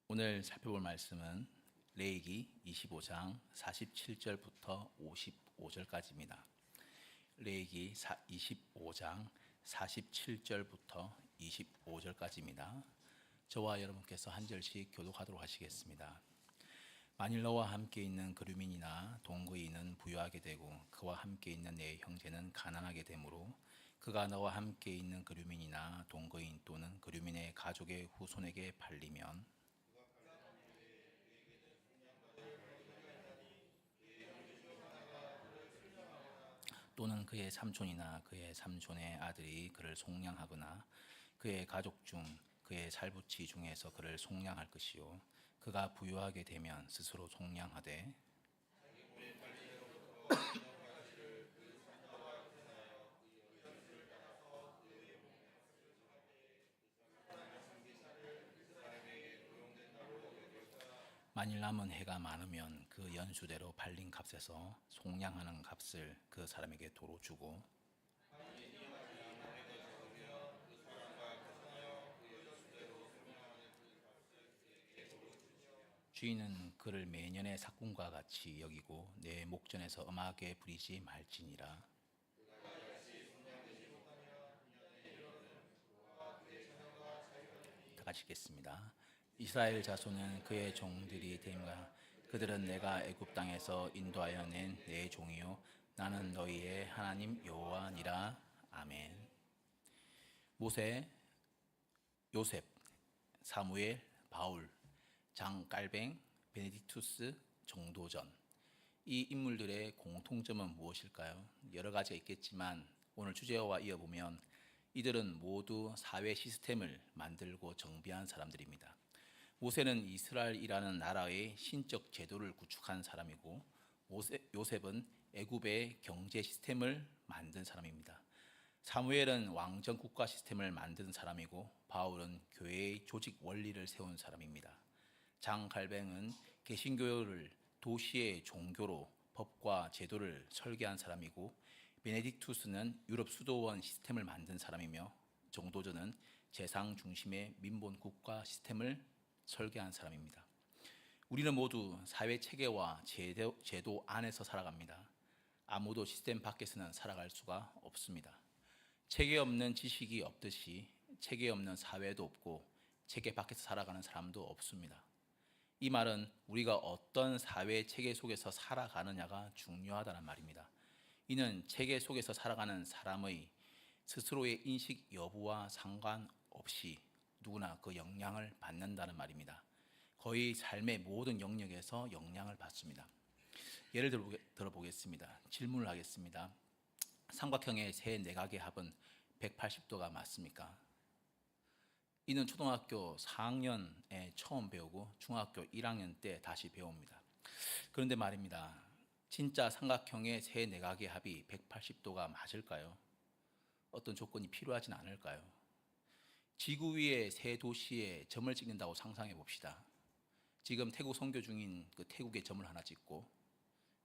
오늘 살펴볼 말씀은 레위기 25장 47절부터 55절까지입니다. 레위기 25장 47절부터 25절까지입니다. 저와 여러분께서 한 절씩 교독하도록 하시겠습니다. 만일 너와 함께 있는 그류민이나 동거인은 부유하게 되고 그와 함께 있는 내 형제는 가난하게 되므로 그가 너와 함께 있는 그류민이나 동거인 또는 그류민의 가족의 후손에게 팔리면 또는 그의 삼촌이나 그의 삼촌의 아들이 그를 속량하거나 그의 가족 중 그의 살부치 중에서 그를 속량할 것이요 그가 부유하게 되면 스스로 속량하되 만일 남은 해가 많으면 그 연수대로 팔린 값에서 속량하는 값을 그 사람에게 도로 주고 주인은 그를 매년의 삭군과 같이 여기고 내 목전에서 엄하게 부리지 말지니라. 다 같이 읽겠습니다. 이스라엘 자손은 그의 종들이 됨과 그들은 내가 애굽 땅에서 인도하여 낸 내 종이요 나는 너희의 하나님 여호와니라. 아멘. 모세, 요셉, 사무엘, 바울, 장깔뱅, 베네딕투스, 정도전, 이 인물들의 공통점은 무엇일까요? 여러 가지가 있겠지만 오늘 주제와 이어보면 이들은 모두 사회 시스템을 만들고 정비한 사람들입니다. 모세는 이스라엘이라는 나라의 신적 제도를 구축한 사람이고 요셉은 애굽의 경제 시스템을 만든 사람입니다. 사무엘은 왕정 국가 시스템을 만든 사람이고 바울은 교회의 조직 원리를 세운 사람입니다. 장갈뱅은 개신교를 도시의 종교로 법과 제도를 설계한 사람이고 베네딕투스는 유럽 수도원 시스템을 만든 사람이며 정도전은 재상 중심의 민본 국가 시스템을 설계한 사람입니다. 우리는 모두 사회 체계와 제도 안에서 살아갑니다. 아무도 시스템 밖에서는 살아갈 수가 없습니다. 체계 없는 지식이 없듯이 체계 없는 사회도 없고 체계 밖에서 살아가는 사람도 없습니다. 이 말은 우리가 어떤 사회 체계 속에서 살아가느냐가 중요하다는 말입니다. 이는 체계 속에서 살아가는 사람의 스스로의 인식 여부와 상관없이 누구나 그 영향을 받는다는 말입니다. 거의 삶의 모든 영역에서 영향을 받습니다. 예를 들어보겠습니다. 질문을 하겠습니다. 삼각형의 세 내각의 합은 180도가 맞습니까? 이는 초등학교 4학년에 처음 배우고 중학교 1학년 때 다시 배웁니다. 그런데 말입니다. 진짜 삼각형의 세 내각의 합이 180도가 맞을까요? 어떤 조건이 필요하진 않을까요? 지구 위의 세 도시에 점을 찍는다고 상상해 봅시다. 지금 태국 선교 중인 그 태국에 점을 하나 찍고,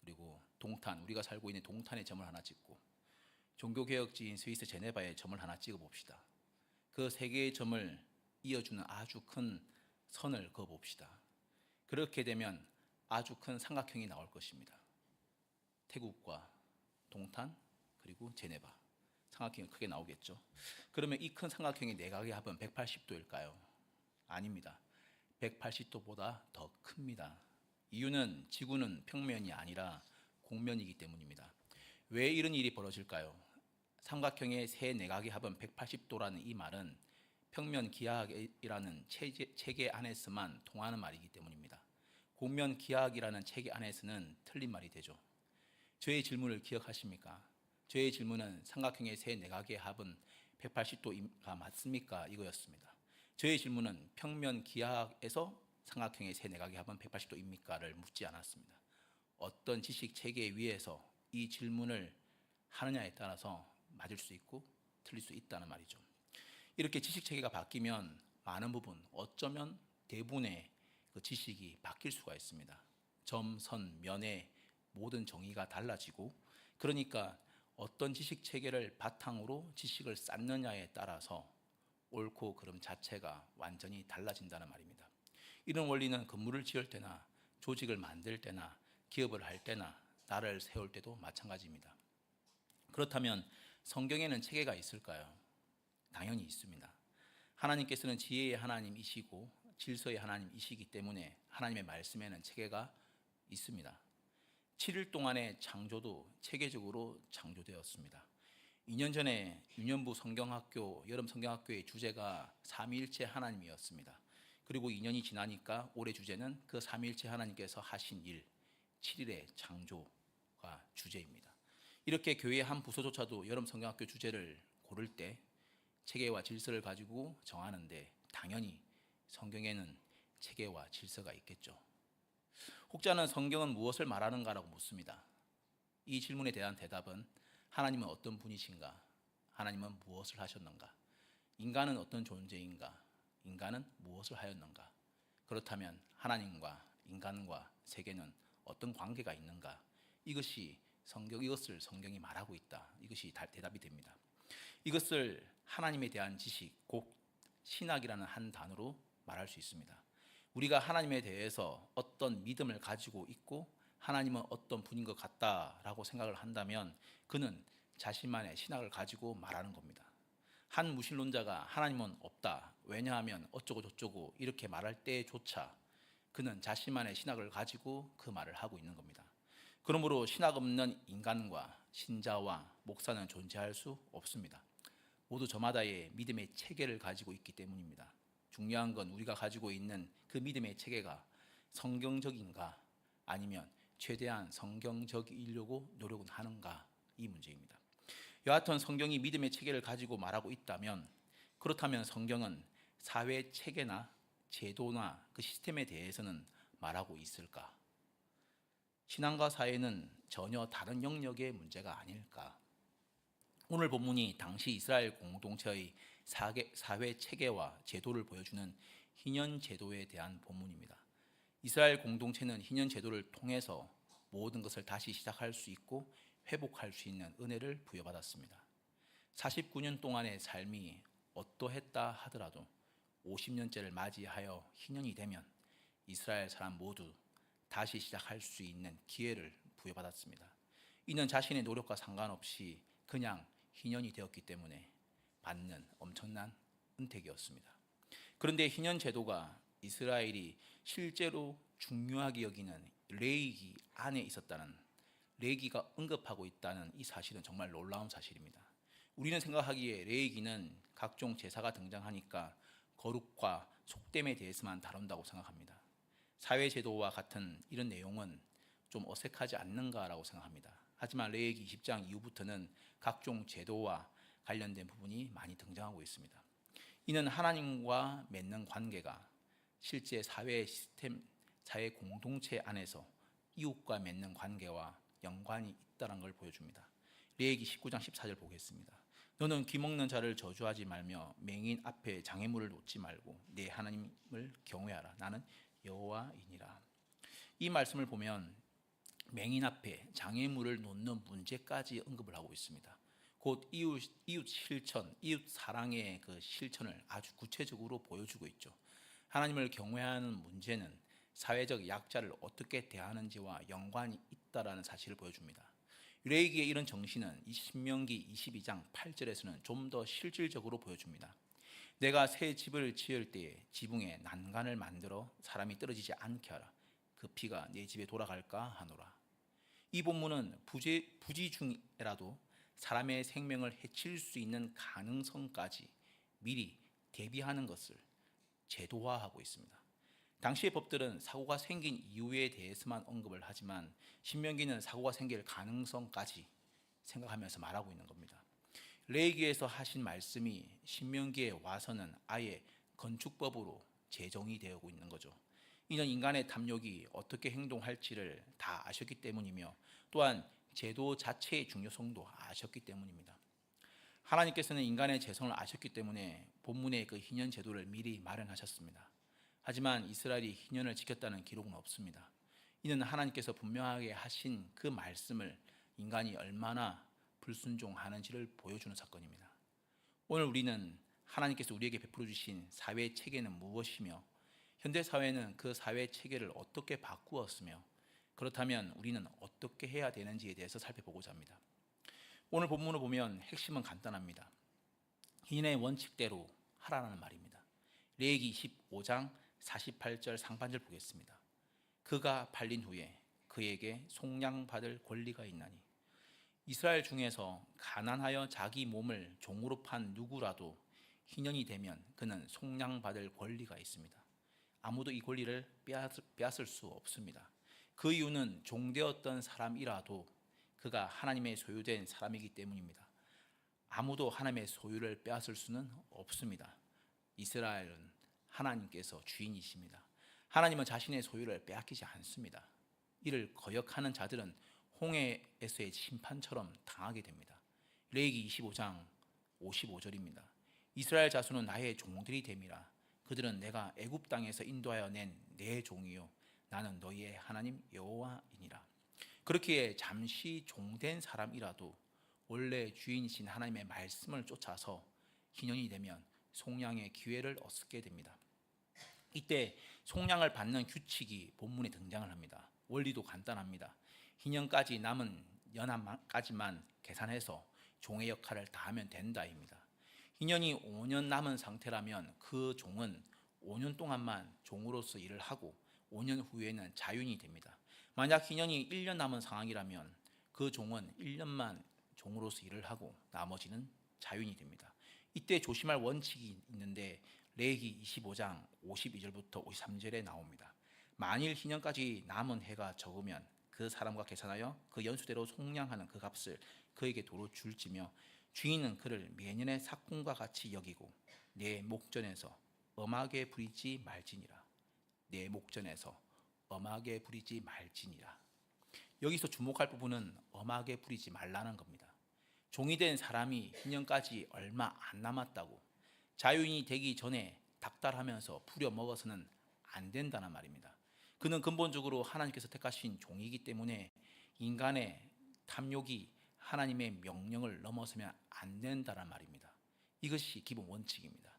그리고 동탄, 우리가 살고 있는 동탄에 점을 하나 찍고, 종교개혁지인 스위스 제네바에 점을 하나 찍어 봅시다. 그 세 개의 점을 이어주는 아주 큰 선을 그어 봅시다. 그렇게 되면 아주 큰 삼각형이 나올 것입니다. 태국과 동탄 그리고 제네바, 삼각형이 크게 나오겠죠. 그러면 이 큰 삼각형의 내각의 합은 180도일까요? 아닙니다. 180도보다 더 큽니다. 이유는 지구는 평면이 아니라 곡면이기 때문입니다. 왜 이런 일이 벌어질까요? 삼각형의 세 내각의 합은 180도라는 이 말은 평면 기하학이라는 체계 안에서만 통하는 말이기 때문입니다. 곡면 기하학이라는 체계 안에서는 틀린 말이 되죠. 저의 질문을 기억하십니까? 저의 질문은 삼각형의 세 내각의 합은 180도가 맞습니까? 이거였습니다. 저의 질문은 평면 기하학에서 삼각형의 세 내각의 합은 180도입니까?를 묻지 않았습니다. 어떤 지식 체계 위에서 이 질문을 하느냐에 따라서 맞을 수 있고 틀릴 수 있다는 말이죠. 이렇게 지식 체계가 바뀌면 많은 부분, 어쩌면 대부분의 그 지식이 바뀔 수가 있습니다. 점, 선, 면의 모든 정의가 달라지고, 그러니까 어떤 지식 체계를 바탕으로 지식을 쌓느냐에 따라서 옳고 그름 자체가 완전히 달라진다는 말입니다. 이런 원리는 건물을 지을 때나 조직을 만들 때나 기업을 할 때나 나라를 세울 때도 마찬가지입니다. 그렇다면 성경에는 체계가 있을까요? 당연히 있습니다. 하나님께서는 지혜의 하나님이시고 질서의 하나님이시기 때문에 하나님의 말씀에는 체계가 있습니다. 7일 동안의 창조도 체계적으로 창조되었습니다. 2년 전에 유년부 성경학교, 여름 성경학교의 주제가 삼위일체 하나님이었습니다. 그리고 2년이 지나니까 올해 주제는 그 삼위일체 하나님께서 하신 일, 7일의 창조가 주제입니다. 이렇게 교회의 한 부서조차도 여름 성경학교 주제를 고를 때 체계와 질서를 가지고 정하는데 당연히 성경에는 체계와 질서가 있겠죠. 혹자는 성경은 무엇을 말하는가라고 묻습니다. 이 질문에 대한 대답은 하나님은 어떤 분이신가? 하나님은 무엇을 하셨는가? 인간은 어떤 존재인가? 인간은 무엇을 하였는가? 그렇다면 하나님과 인간과 세계는 어떤 관계가 있는가? 이것을 성경이 말하고 있다. 이것이 대답이 됩니다. 이것을 하나님에 대한 지식, 곧 신학이라는 한 단어로 말할 수 있습니다. 우리가 하나님에 대해서 어떤 믿음을 가지고 있고 하나님은 어떤 분인 것 같다라고 생각을 한다면 그는 자신만의 신학을 가지고 말하는 겁니다. 한 무신론자가 하나님은 없다, 왜냐하면 어쩌고 저쩌고 이렇게 말할 때조차 그는 자신만의 신학을 가지고 그 말을 하고 있는 겁니다. 그러므로 신학 없는 인간과 신자와 목사는 존재할 수 없습니다. 모두 저마다의 믿음의 체계를 가지고 있기 때문입니다. 중요한 건 우리가 가지고 있는 그 믿음의 체계가 성경적인가 아니면 최대한 성경적이려고 노력은 하는가, 이 문제입니다. 여하튼 성경이 믿음의 체계를 가지고 말하고 있다면, 그렇다면 성경은 사회 체계나 제도나 그 시스템에 대해서는 말하고 있을까? 신앙과 사회는 전혀 다른 영역의 문제가 아닐까? 오늘 본문이 당시 이스라엘 공동체의 사회 체계와 제도를 보여주는 희년 제도에 대한 본문입니다. 이스라엘 공동체는 희년 제도를 통해서 모든 것을 다시 시작할 수 있고 회복할 수 있는 은혜를 부여받았습니다. 49년 동안의 삶이 어떠했다 하더라도 50년째를 맞이하여 희년이 되면 이스라엘 사람 모두 다시 시작할 수 있는 기회를 부여받았습니다. 이는 자신의 노력과 상관없이 그냥 희년이 되었기 때문에 받는 엄청난 은택이었습니다. 그런데 희년 제도가 이스라엘이 실제로 중요하게 여기는 레위기 안에 있었다는, 레위기가 언급하고 있다는 이 사실은 정말 놀라운 사실입니다. 우리는 생각하기에 레위기는 각종 제사가 등장하니까 거룩과 속됨에 대해서만 다룬다고 생각합니다. 사회제도와 같은 이런 내용은 좀 어색하지 않는가라고 생각합니다. 하지만 레위기 20장 이후부터는 각종 제도와 관련된 부분이 많이 등장하고 있습니다. 이는 하나님과 맺는 관계가 실제 사회 시스템, 사회 공동체 안에서 이웃과 맺는 관계와 연관이 있다는 걸 보여줍니다. 레위기 19장 14절 보겠습니다. 너는 귀먹는 자를 저주하지 말며 맹인 앞에 장애물을 놓지 말고 내 하나님을 경외하라. 나는 여호와이니라. 이 말씀을 보면 맹인 앞에 장애물을 놓는 문제까지 언급을 하고 있습니다. 곧 이웃 실천, 이웃 사랑의 그 실천을 아주 구체적으로 보여주고 있죠. 하나님을 경외하는 문제는 사회적 약자를 어떻게 대하는지와 연관이 있다라는 사실을 보여줍니다. 레위기의 이런 정신은 신명기 22장 8절에서는 좀 더 실질적으로 보여줍니다. 내가 새 집을 지을 때에 지붕에 난간을 만들어 사람이 떨어지지 않게 하라. 그 피가 내 집에 돌아갈까 하노라. 이 본문은 부지 중이라도 사람의 생명을 해칠 수 있는 가능성까지 미리 대비하는 것을 제도화하고 있습니다. 당시의 법들은 사고가 생긴 이유에 대해서만 언급을 하지만 신명기는 사고가 생길 가능성까지 생각하면서 말하고 있는 겁니다. 레위기에서 하신 말씀이 신명기에 와서는 아예 건축법으로 제정이 되고 있는 거죠. 이는 인간의 탐욕이 어떻게 행동할지를 다 아셨기 때문이며 또한 제도 자체의 중요성도 아셨기 때문입니다. 하나님께서는 인간의 재성을 아셨기 때문에 본문의 그 희년 제도를 미리 마련하셨습니다. 하지만 이스라엘이 희년을 지켰다는 기록은 없습니다. 이는 하나님께서 분명하게 하신 그 말씀을 인간이 얼마나 불순종하는지를 보여주는 사건입니다. 오늘 우리는 하나님께서 우리에게 베풀어 주신 사회 체계는 무엇이며 현대 사회는 그 사회 체계를 어떻게 바꾸었으며 그렇다면 우리는 어떻게 해야 되는지에 대해서 살펴보고자 합니다. 오늘 본문을 보면 핵심은 간단합니다. 인의 원칙대로 하라는 말입니다. 레위기 25장 48절 상반절 보겠습니다. 그가 팔린 후에 그에게 속량받을 권리가 있나니 이스라엘 중에서 가난하여 자기 몸을 종으로 판 누구라도 희년이 되면 그는 속량받을 권리가 있습니다. 아무도 이 권리를 빼앗을 수 없습니다. 그 이유는 종되었던 사람이라도 그가 하나님의 소유된 사람이기 때문입니다. 아무도 하나님의 소유를 빼앗을 수는 없습니다. 이스라엘은 하나님께서 주인이십니다. 하나님은 자신의 소유를 빼앗기지 않습니다. 이를 거역하는 자들은 홍해에서의 심판처럼 당하게 됩니다. 레위기 25장 55절입니다. 이스라엘 자손은 나의 종들이 됨이라. 그들은 내가 애굽 땅에서 인도하여 낸 내 종이요 나는 너희의 하나님 여호와이니라. 그렇기에 잠시 종된 사람이라도 원래 주인이신 하나님의 말씀을 쫓아서 희년이 되면 속량의 기회를 얻게 됩니다. 이때 속량을 받는 규칙이 본문에 등장을 합니다. 원리도 간단합니다. 희년까지 남은 연한까지만 계산해서 종의 역할을 다하면 된다입니다. 희년이 5년 남은 상태라면 그 종은 5년 동안만 종으로서 일을 하고 5년 후에는 자유인이 됩니다. 만약 희년이 1년 남은 상황이라면 그 종은 1년만 종으로서 일을 하고 나머지는 자유인이 됩니다. 이때 조심할 원칙이 있는데 레위기 25장 52절부터 53절에 나옵니다. 만일 희년까지 남은 해가 적으면 그 사람과 계산하여 그 연수대로 속량하는 그 값을 그에게 도로 줄지며 주인은 그를 매년의 삭금과 같이 여기고 내 목전에서 엄하게 부리지 말지니라. 내 목전에서 엄하게 부리지 말지니라. 여기서 주목할 부분은 엄하게 부리지 말라는 겁니다. 종이 된 사람이 희년까지 얼마 안 남았다고 자유인이 되기 전에 닥달하면서 부려먹어서는 안 된다는 말입니다. 그는 근본적으로 하나님께서 택하신 종이기 때문에 인간의 탐욕이 하나님의 명령을 넘어서면 안 된다는 말입니다. 이것이 기본 원칙입니다.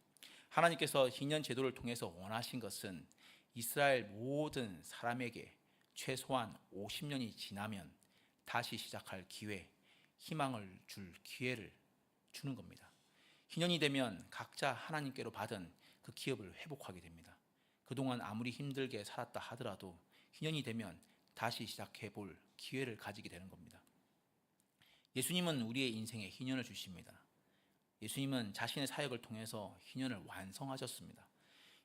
하나님께서 희년 제도를 통해서 원하신 것은 이스라엘 모든 사람에게 최소한 50년이 지나면 다시 시작할 기회, 희망을 줄 기회를 주는 겁니다. 희년이 되면 각자 하나님께로 받은 그 기업을 회복하게 됩니다. 그동안 아무리 힘들게 살았다 하더라도 희년이 되면 다시 시작해 볼 기회를 가지게 되는 겁니다. 예수님은 우리의 인생에 희년을 주십니다. 예수님은 자신의 사역을 통해서 희년을 완성하셨습니다.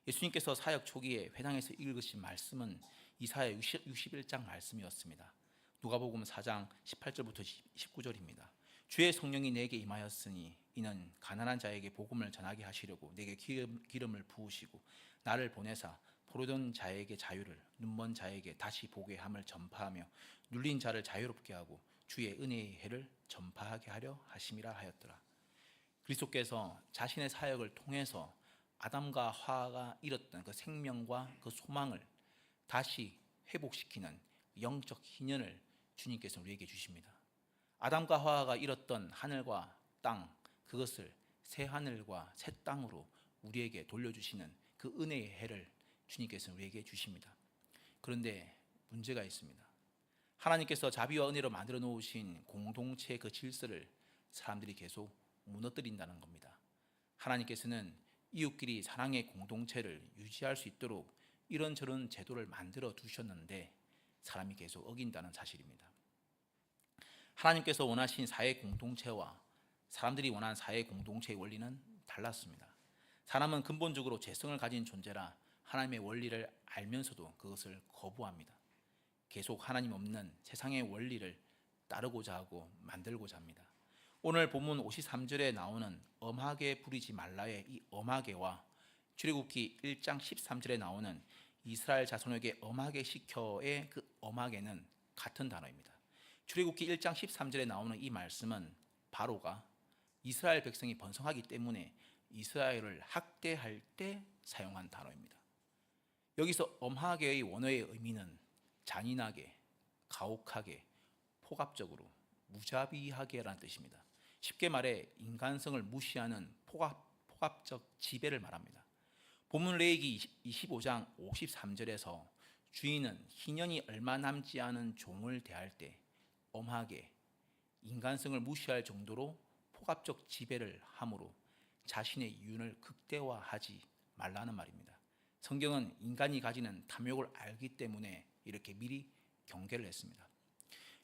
예수님께서 사역 초기에 회당에서 읽으신 말씀은 이사야 61장 말씀이었습니다. 누가복음 4장 18절부터 19절입니다. 주의 성령이 내게 임하였으니 이는 가난한 자에게 복음을 전하게 하시려고 내게 기름을 부으시고 나를 보내사 포로된 자에게 자유를 눈먼 자에게 다시 보게 함을 전파하며 눌린 자를 자유롭게 하고 주의 은혜의 해를 전파하게 하려 하심이라 하였더라. 그리스도께서 자신의 사역을 통해서 아담과 하와가 잃었던 그 생명과 그 소망을 다시 회복시키는 영적 희년을 주님께서 우리에게 주십니다. 아담과 하와가 잃었던 하늘과 땅, 그것을 새 하늘과 새 땅으로 우리에게 돌려주시는 그 은혜의 해를 주님께서 우리에게 주십니다. 그런데 문제가 있습니다. 하나님께서 자비와 은혜로 만들어 놓으신 공동체의 그 질서를 사람들이 계속 무너뜨린다는 겁니다. 하나님께서는 이웃끼리 사랑의 공동체를 유지할 수 있도록 이런저런 제도를 만들어 두셨는데 사람이 계속 어긴다는 사실입니다. 하나님께서 원하신 사회 공동체와 사람들이 원하는 사회 공동체의 원리는 달랐습니다. 사람은 근본적으로 죄성을 가진 존재라 하나님의 원리를 알면서도 그것을 거부합니다. 계속 하나님 없는 세상의 원리를 따르고자 하고 만들고자 합니다. 오늘 본문 53절에 나오는 엄하게 부리지 말라의 이 엄하게와 출애굽기 1장 13절에 나오는 이스라엘 자손에게 엄하게 시켜의 그 엄하게는 같은 단어입니다. 출애굽기 1장 13절에 나오는 이 말씀은 바로가 이스라엘 백성이 번성하기 때문에 이스라엘을 학대할 때 사용한 단어입니다. 여기서 엄하게의 원어의 의미는 잔인하게, 가혹하게, 폭압적으로, 무자비하게라는 뜻입니다. 쉽게 말해 인간성을 무시하는 폭압적 지배를 말합니다. 본문 레위기 25장 53절에서 주인은 희년이 얼마 남지 않은 종을 대할 때 엄하게 인간성을 무시할 정도로 폭압적 지배를 함으로 자신의 이윤을 극대화하지 말라는 말입니다. 성경은 인간이 가지는 탐욕을 알기 때문에 이렇게 미리 경계를 했습니다.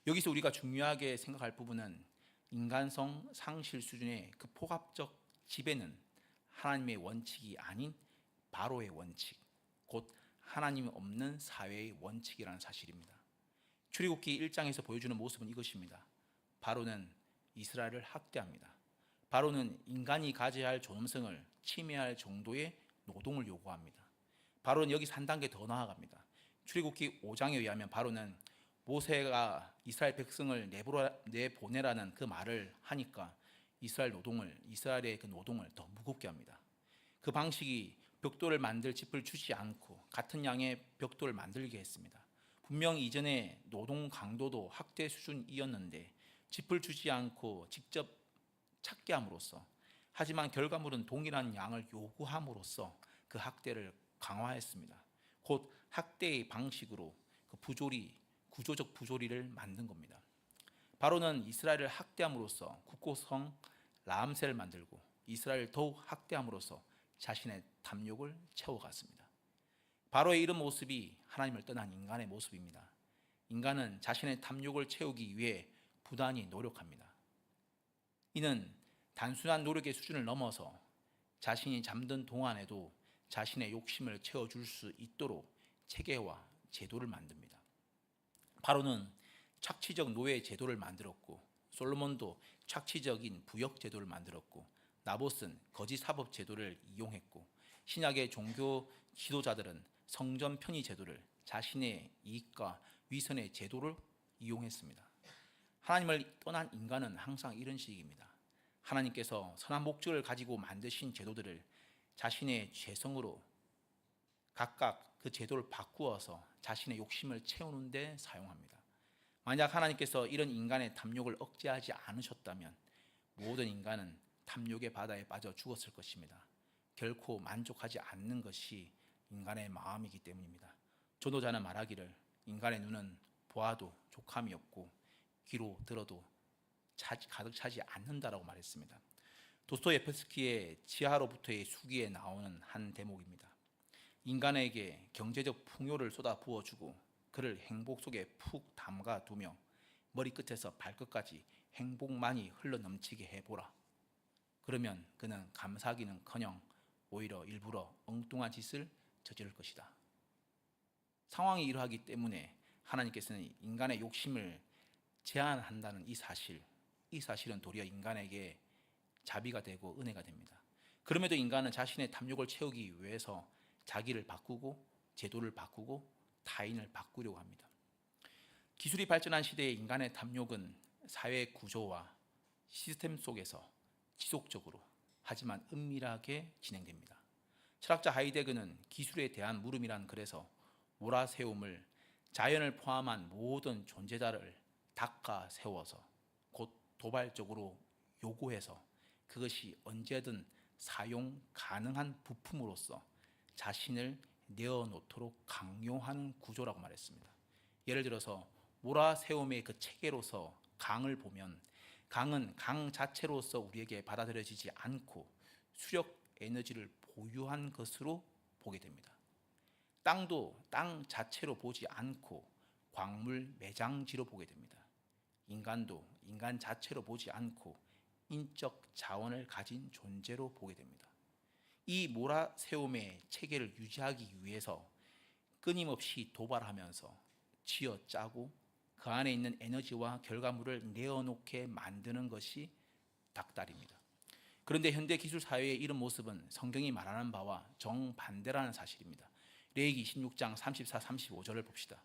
여기서 우리가 중요하게 생각할 부분은 인간성 상실 수준의 그 폭압적 지배는 하나님의 원칙이 아닌 바로의 원칙, 곧 하나님이 없는 사회의 원칙이라는 사실입니다. 출애굽기 1장에서 보여주는 모습은 이것입니다. 바로는 이스라엘을 학대합니다. 바로는 인간이 가져야 할 존엄성을 침해할 정도의 노동을 요구합니다. 바로는 여기서 한 단계 더 나아갑니다. 출애굽기 5장에 의하면 바로는 모세가 이스라엘 백성을 내보내라는 그 말을 하니까 이스라엘의 그 노동을 더 무겁게 합니다. 그 방식이 벽돌을 만들 짚을 주지 않고 같은 양의 벽돌을 만들게 했습니다. 분명 이전에 노동 강도도 학대 수준이었는데 짚을 주지 않고 직접 찾게 함으로써, 하지만 결과물은 동일한 양을 요구함으로써 그 학대를 강화했습니다. 곧 학대의 방식으로 그 구조적 부조리를 만든 겁니다. 바로는 이스라엘을 학대함으로써 국고성 라암세를 만들고 이스라엘을 더욱 학대함으로써 자신의 탐욕을 채워갔습니다. 바로의 이런 모습이 하나님을 떠난 인간의 모습입니다. 인간은 자신의 탐욕을 채우기 위해 부단히 노력합니다. 이는 단순한 노력의 수준을 넘어서 자신이 잠든 동안에도 자신의 욕심을 채워줄 수 있도록 체계와 제도를 만듭니다. 바로는 착취적 노예 제도를 만들었고, 솔로몬도 착취적인 부역 제도를 만들었고, 나봇은 거짓 사법 제도를 이용했고, 신약의 종교 지도자들은 성전 편의 제도를 자신의 이익과 위선의 제도를 이용했습니다. 하나님을 떠난 인간은 항상 이런 식입니다. 하나님께서 선한 목적을 가지고 만드신 제도들을 자신의 죄성으로 각각 그 제도를 바꾸어서 자신의 욕심을 채우는 데 사용합니다. 만약 하나님께서 이런 인간의 탐욕을 억제하지 않으셨다면 모든 인간은 탐욕의 바다에 빠져 죽었을 것입니다. 결코 만족하지 않는 것이 인간의 마음이기 때문입니다. 전도자는 말하기를 인간의 눈은 보아도 족함이 없고 귀로 들어도 가득 차지 않는다라고 말했습니다. 도스토예프스키의 지하로부터의 수기에 나오는 한 대목입니다. 인간에게 경제적 풍요를 쏟아 부어주고 그를 행복 속에 푹 담가 두며 머리끝에서 발끝까지 행복만이 흘러넘치게 해보라. 그러면 그는 감사하기는커녕 오히려 일부러 엉뚱한 짓을 저지를 것이다. 상황이 이러하기 때문에 하나님께서는 인간의 욕심을 제한한다는 이 사실은 도리어 인간에게 자비가 되고 은혜가 됩니다. 그럼에도 인간은 자신의 탐욕을 채우기 위해서 자기를 바꾸고 제도를 바꾸고 타인을 바꾸려고 합니다. 기술이 발전한 시대의 인간의 탐욕은 사회 구조와 시스템 속에서 지속적으로 하지만 은밀하게 진행됩니다. 철학자 하이데거는 기술에 대한 물음이란 글에서 몰아세움을 자연을 포함한 모든 존재자를 닦아 세워서 곧 도발적으로 요구해서 그것이 언제든 사용 가능한 부품으로서 자신을 내어놓도록 강요하는 구조라고 말했습니다. 예를 들어서 몰아세움의 그 체계로서 강을 보면 강은 강 자체로서 우리에게 받아들여지지 않고 수력 에너지를 보유한 것으로 보게 됩니다. 땅도 땅 자체로 보지 않고 광물 매장지로 보게 됩니다. 인간도 인간 자체로 보지 않고 인적 자원을 가진 존재로 보게 됩니다. 이 몰아세움의 체계를 유지하기 위해서 끊임없이 도발하면서 쥐어짜고 그 안에 있는 에너지와 결과물을 내어놓게 만드는 것이 닥달입니다. 그런데 현대 기술 사회의 이런 모습은 성경이 말하는 바와 정반대라는 사실입니다. 레위기 26장 34, 35절을 봅시다.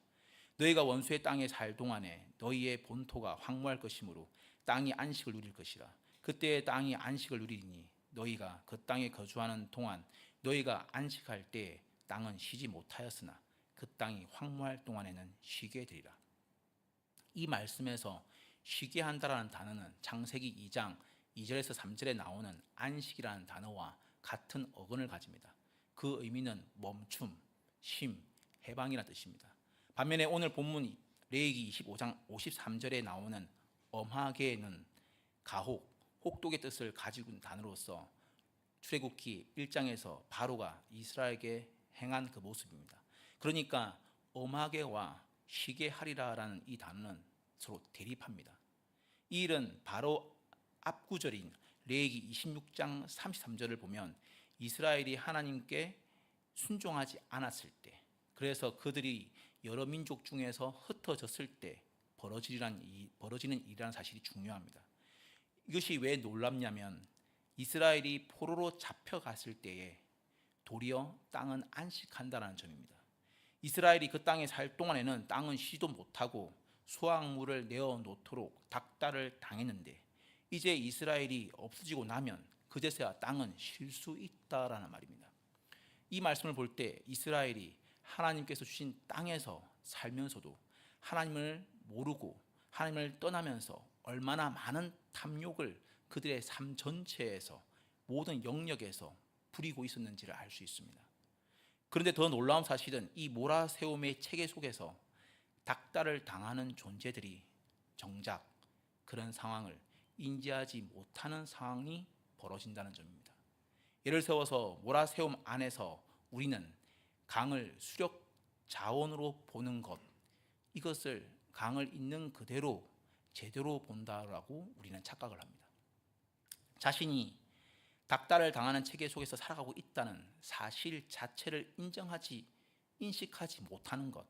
너희가 원수의 땅에 살 동안에 너희의 본토가 황무할 것이므로 땅이 안식을 누릴 것이라. 그때의 땅이 안식을 누리니 너희가 그 땅에 거주하는 동안 너희가 안식할 때에 땅은 쉬지 못하였으나 그 땅이 황무할 동안에는 쉬게 되리라. 이 말씀에서 쉬게 한다라는 단어는 창세기 2장 2절에서 3절에 나오는 안식이라는 단어와 같은 어근을 가집니다. 그 의미는 멈춤, 쉼, 해방이라는 뜻입니다. 반면에 오늘 본문 레위기 25장 53절에 나오는 엄하게는 가혹, 혹독의 뜻을 가지고 있는 단어로서 출애굽기 1장에서 바로가 이스라엘에게 행한 그 모습입니다. 그러니까 엄하게와 쉬게 하리라라는 이 단어는 서로 대립합니다. 이 일은 바로 앞구절인 레위기 26장 33절을 보면 이스라엘이 하나님께 순종하지 않았을 때, 그래서 그들이 여러 민족 중에서 흩어졌을 때 벌어지는 일이라는 사실이 중요합니다. 이것이 왜 놀랍냐면 이스라엘이 포로로 잡혀갔을 때에 도리어 땅은 안식한다는 점입니다. 이스라엘이 그 땅에 살 동안에는 땅은 쉬지도 못하고 수확물을 내어놓도록 닥달을 당했는데 이제 이스라엘이 없어지고 나면 그제서야 땅은 쉴 수 있다라는 말입니다. 이 말씀을 볼 때 이스라엘이 하나님께서 주신 땅에서 살면서도 하나님을 모르고 하나님을 떠나면서 얼마나 많은 탐욕을 그들의 삶 전체에서 모든 영역에서 부리고 있었는지를 알 수 있습니다. 그런데 더 놀라운 사실은 이 몰아세움의 체계 속에서 닥달을 당하는 존재들이 정작 그런 상황을 인지하지 못하는 상황이 벌어진다는 점입니다. 예를 세워서 몰아세움 안에서 우리는 강을 수력 자원으로 보는 것, 이것을 강을 있는 그대로 제대로 본다라고 우리는 착각을 합니다. 자신이 닥달을 당하는 체계 속에서 살아가고 있다는 사실 자체를 인식하지 못하는 것,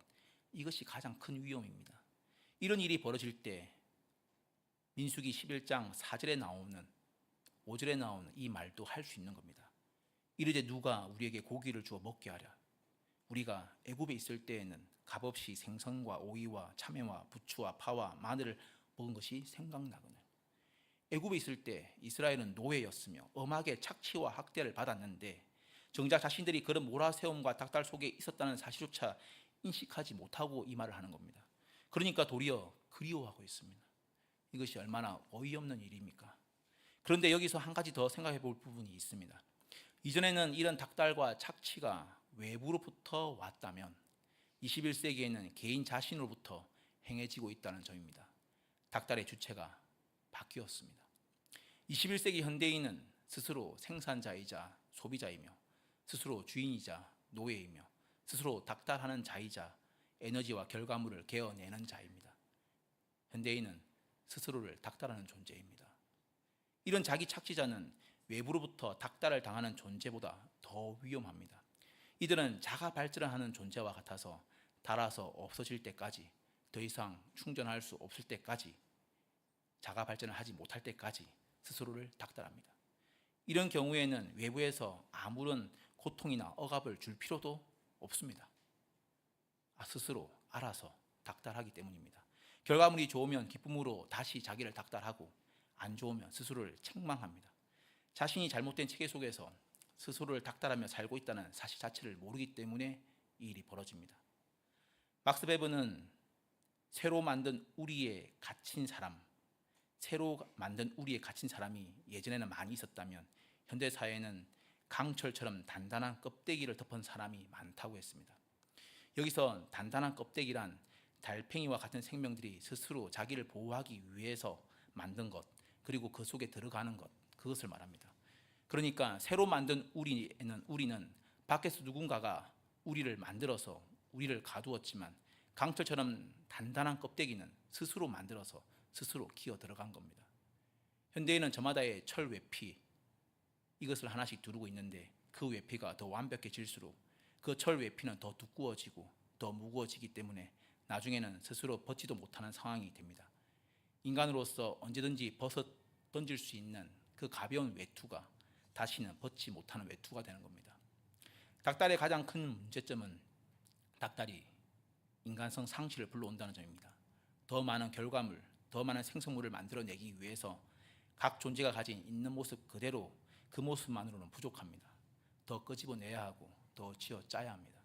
이것이 가장 큰 위험입니다. 이런 일이 벌어질 때 민수기 11장 4절에 나오는 5절에 나오는 이 말도 할 수 있는 겁니다. 이르되 누가 우리에게 고기를 주어 먹게 하랴. 우리가 애굽에 있을 때에는 값없이 생선과 오이와 참외와 부추와 파와 마늘을 먹은 것이 생각나거늘. 애굽에 있을 때 이스라엘은 노예였으며 엄하게 착취와 학대를 받았는데 정작 자신들이 그런 몰아세움과 닥달 속에 있었다는 사실조차 인식하지 못하고 이 말을 하는 겁니다. 그러니까 도리어 그리워하고 있습니다. 이것이 얼마나 어이없는 일입니까? 그런데 여기서 한 가지 더 생각해 볼 부분이 있습니다. 이전에는 이런 닥달과 착취가 외부로부터 왔다면 21세기에는 개인 자신으로부터 행해지고 있다는 점입니다. 닥달의 주체가 바뀌었습니다. 21세기 현대인은 스스로 생산자이자 소비자이며 스스로 주인이자 노예이며 스스로 닥달하는 자이자 에너지와 결과물을 개어내는 자입니다. 현대인은 스스로를 닥달하는 존재입니다. 이런 자기 착취자는 외부로부터 닥달을 당하는 존재보다 더 위험합니다. 이들은 자가 발전하는 존재와 같아서 닳아서 없어질 때까지, 더 이상 충전할 수 없을 때까지, 자가 발전을 하지 못할 때까지 스스로를 닥달합니다. 이런 경우에는 외부에서 아무런 고통이나 억압을 줄 필요도 없습니다. 스스로 알아서 닥달하기 때문입니다. 결과물이 좋으면 기쁨으로 다시 자기를 닥달하고 안 좋으면 스스로를 책망합니다. 자신이 잘못된 체계 속에서 스스로를 닥달하며 살고 있다는 사실 자체를 모르기 때문에 이 일이 벌어집니다. 막스 베버는 새로 만든 우리에 갇힌 사람이 예전에는 많이 있었다면 현대 사회에는 강철처럼 단단한 껍데기를 덮은 사람이 많다고 했습니다. 여기서 단단한 껍데기란 달팽이와 같은 생명들이 스스로 자기를 보호하기 위해서 만든 것, 그리고 그 속에 들어가는 것, 그것을 말합니다. 그러니까 새로 만든 우리는 밖에서 누군가가 우리를 만들어서 우리를 가두었지만 강철처럼 단단한 껍데기는 스스로 만들어서 스스로 기어 들어간 겁니다. 현대인은 저마다의 철 외피, 이것을 하나씩 두르고 있는데 그 외피가 더 완벽해질수록 그 철 외피는 더 두꺼워지고 더 무거워지기 때문에 나중에는 스스로 벗지도 못하는 상황이 됩니다. 인간으로서 언제든지 벗어 던질 수 있는 그 가벼운 외투가 다시는 벗지 못하는 외투가 되는 겁니다. 닥달의 가장 큰 문제점은 닥달이 인간성 상실을 불러온다는 점입니다. 더 많은 결과물, 더 많은 생성물을 만들어내기 위해서 각 존재가 가진 있는 모습 그대로 그 모습만으로는 부족합니다. 더 끄집어내야 하고 더 쥐어짜야 합니다.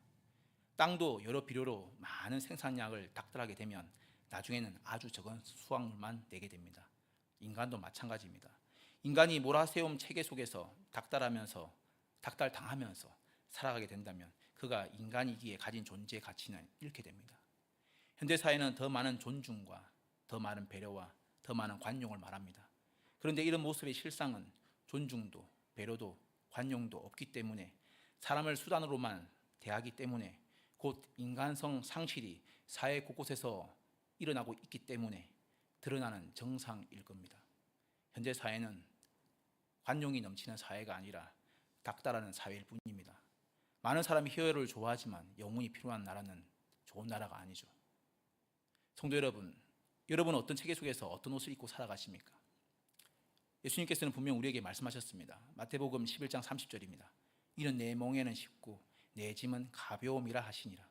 땅도 여러 비료로 많은 생산량을 닥달하게 되면 나중에는 아주 적은 수확물만 내게 됩니다. 인간도 마찬가지입니다. 인간이 몰아세움 체계 속에서 닥달당하면서 살아가게 된다면 그가 인간이기에 가진 존재 가치는 잃게 됩니다. 현대사회는 더 많은 존중과 더 많은 배려와 더 많은 관용을 말합니다. 그런데 이런 모습의 실상은 존중도 배려도 관용도 없기 때문에 사람을 수단으로만 대하기 때문에 곧 인간성 상실이 사회 곳곳에서 일어나고 있기 때문에 드러나는 정상일 겁니다. 현재 사회는 관용이 넘치는 사회가 아니라 닥달하는 사회일 뿐입니다. 많은 사람이 희열을 좋아하지만 영혼이 필요한 나라는 좋은 나라가 아니죠. 성도 여러분, 여러분은 어떤 체계 속에서 어떤 옷을 입고 살아가십니까? 예수님께서는 분명 우리에게 말씀하셨습니다. 마태복음 11장 30절입니다. 이는 내 멍에는 쉽고 내 짐은 가벼움이라 하시니라.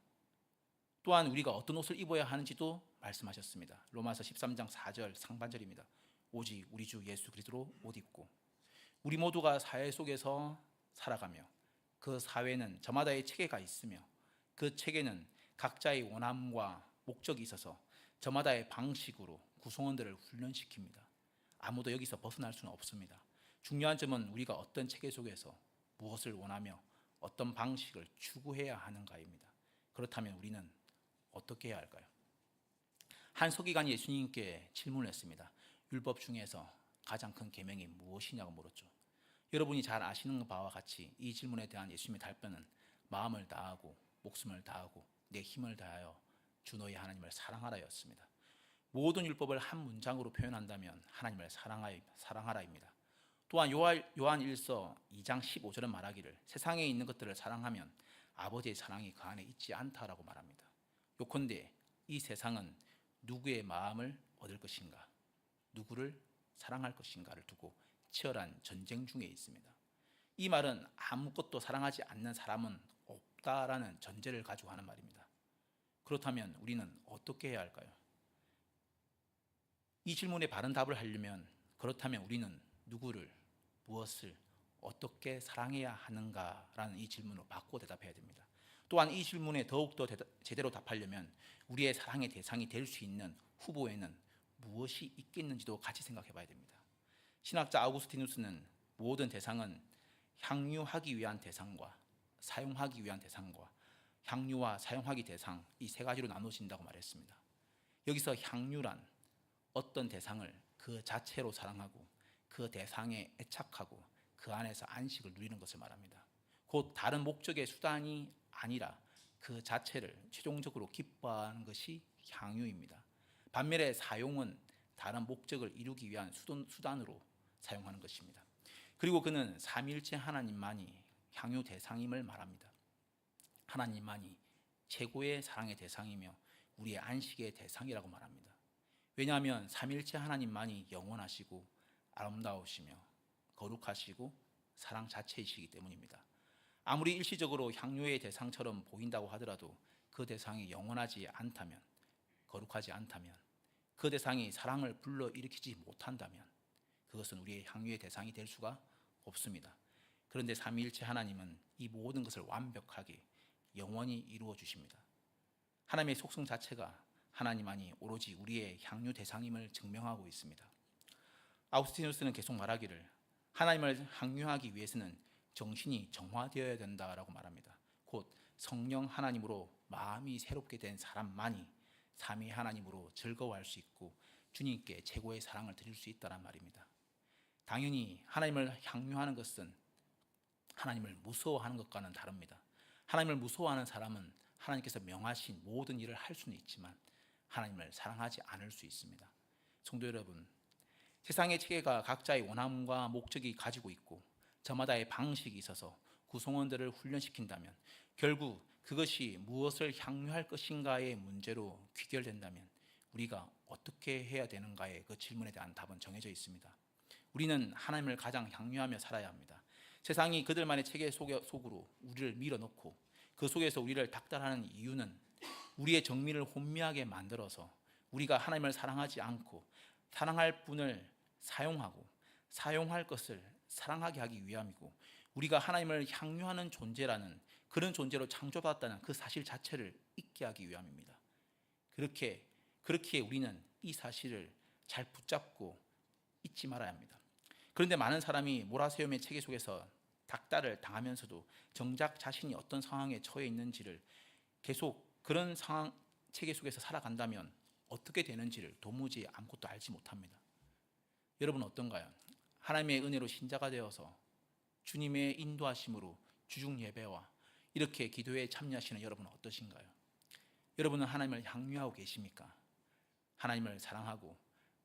또한 우리가 어떤 옷을 입어야 하는지도 말씀하셨습니다. 로마서 13장 4절 상반절입니다. 오직 우리 주 예수 그리스도로 옷 입고. 우리 모두가 사회 속에서 살아가며 그 사회는 저마다의 체계가 있으며 그 체계는 각자의 원함과 목적이 있어서 저마다의 방식으로 구성원들을 훈련시킵니다. 아무도 여기서 벗어날 수는 없습니다. 중요한 점은 우리가 어떤 체계 속에서 무엇을 원하며 어떤 방식을 추구해야 하는가입니다. 그렇다면 우리는 어떻게 해야 할까요? 한 서기관이 예수님께 질문을 했습니다. 율법 중에서 가장 큰 계명이 무엇이냐고 물었죠. 여러분이 잘 아시는 바와 같이 이 질문에 대한 예수님의 답변은 마음을 다하고 목숨을 다하고 내 힘을 다하여 주 너희 하나님을 사랑하라였습니다. 모든 율법을 한 문장으로 표현한다면 하나님을 사랑하라입니다. 또한 요한 1서 2장 15절은 말하기를 세상에 있는 것들을 사랑하면 아버지의 사랑이 그 안에 있지 않다라고 말합니다. 요컨대 이 세상은 누구의 마음을 얻을 것인가, 누구를 사랑할 것인가를 두고 치열한 전쟁 중에 있습니다. 이 말은 아무것도 사랑하지 않는 사람은 없다라는 전제를 가지고 하는 말입니다. 그렇다면 우리는 어떻게 해야 할까요? 이 질문에 바른 답을 하려면 그렇다면 우리는 누구를, 무엇을, 어떻게 사랑해야 하는가라는 이 질문으로 바꿔 대답해야 됩니다. 또한 이 질문에 더욱더 제대로 답하려면 우리의 사랑의 대상이 될 수 있는 후보에는 무엇이 있겠는지도 같이 생각해 봐야 됩니다. 신학자 아우구스티누스는 모든 대상은 향유하기 위한 대상과 사용하기 위한 대상과 향유와 사용하기 대상 이 세 가지로 나눠진다고 말했습니다. 여기서 향유란 어떤 대상을 그 자체로 사랑하고 그 대상에 애착하고 그 안에서 안식을 누리는 것을 말합니다. 곧 다른 목적의 수단이 아니라 그 자체를 최종적으로 기뻐하는 것이 향유입니다. 반면에 사용은 다른 목적을 이루기 위한 수단으로 사용하는 것입니다. 그리고 그는 삼위일체 하나님만이 향유 대상임을 말합니다. 하나님만이 최고의 사랑의 대상이며 우리의 안식의 대상이라고 말합니다. 왜냐하면 삼위일체 하나님만이 영원하시고 아름다우시며 거룩하시고 사랑 자체이시기 때문입니다. 아무리 일시적으로 향유의 대상처럼 보인다고 하더라도 그 대상이 영원하지 않다면, 거룩하지 않다면, 그 대상이 사랑을 불러일으키지 못한다면 그것은 우리의 향유의 대상이 될 수가 없습니다. 그런데 삼위일체 하나님은 이 모든 것을 완벽하게 영원히 이루어 주십니다. 하나님의 속성 자체가 하나님만이 오로지 우리의 향유 대상임을 증명하고 있습니다. 아우구스티누스는 계속 말하기를 하나님을 향유하기 위해서는 정신이 정화되어야 된다라고 말합니다. 곧 성령 하나님으로 마음이 새롭게 된 사람만이 삼위 하나님으로 즐거워할 수 있고 주님께 최고의 사랑을 드릴 수 있다란 말입니다. 당연히 하나님을 향유하는 것은 하나님을 무서워하는 것과는 다릅니다. 하나님을 무서워하는 사람은 하나님께서 명하신 모든 일을 할 수는 있지만 하나님을 사랑하지 않을 수 있습니다. 성도 여러분, 세상의 체계가 각자의 원함과 목적이 가지고 있고 저마다의 방식이 있어서 구성원들을 훈련시킨다면 결국 그것이 무엇을 향유할 것인가의 문제로 귀결된다면 우리가 어떻게 해야 되는가의 그 질문에 대한 답은 정해져 있습니다. 우리는 하나님을 가장 향유하며 살아야 합니다. 세상이 그들만의 체계 속으로 우리를 밀어넣고 그 속에서 우리를 닥달하는 이유는 우리의 정밀을 혼미하게 만들어서 우리가 하나님을 사랑하지 않고 사랑할 분을 사용하고 사용할 것을 사랑하게 하기 위함이고 우리가 하나님을 향유하는 존재라는 그런 존재로 창조받았다는 그 사실 자체를 잊게 하기 위함입니다. 그렇기에 우리는 이 사실을 잘 붙잡고 잊지 말아야 합니다. 그런데 많은 사람이 몰아세움의 체계 속에서 닥달을 당하면서도 정작 자신이 어떤 상황에 처해 있는지를 계속 그런 상황 체계 속에서 살아간다면 어떻게 되는지를 도무지 아무것도 알지 못합니다. 여러분은 어떤가요? 하나님의 은혜로 신자가 되어서 주님의 인도하심으로 주중 예배와 이렇게 기도에 참여하시는 여러분은 어떠신가요? 여러분은 하나님을 향유하고 계십니까? 하나님을 사랑하고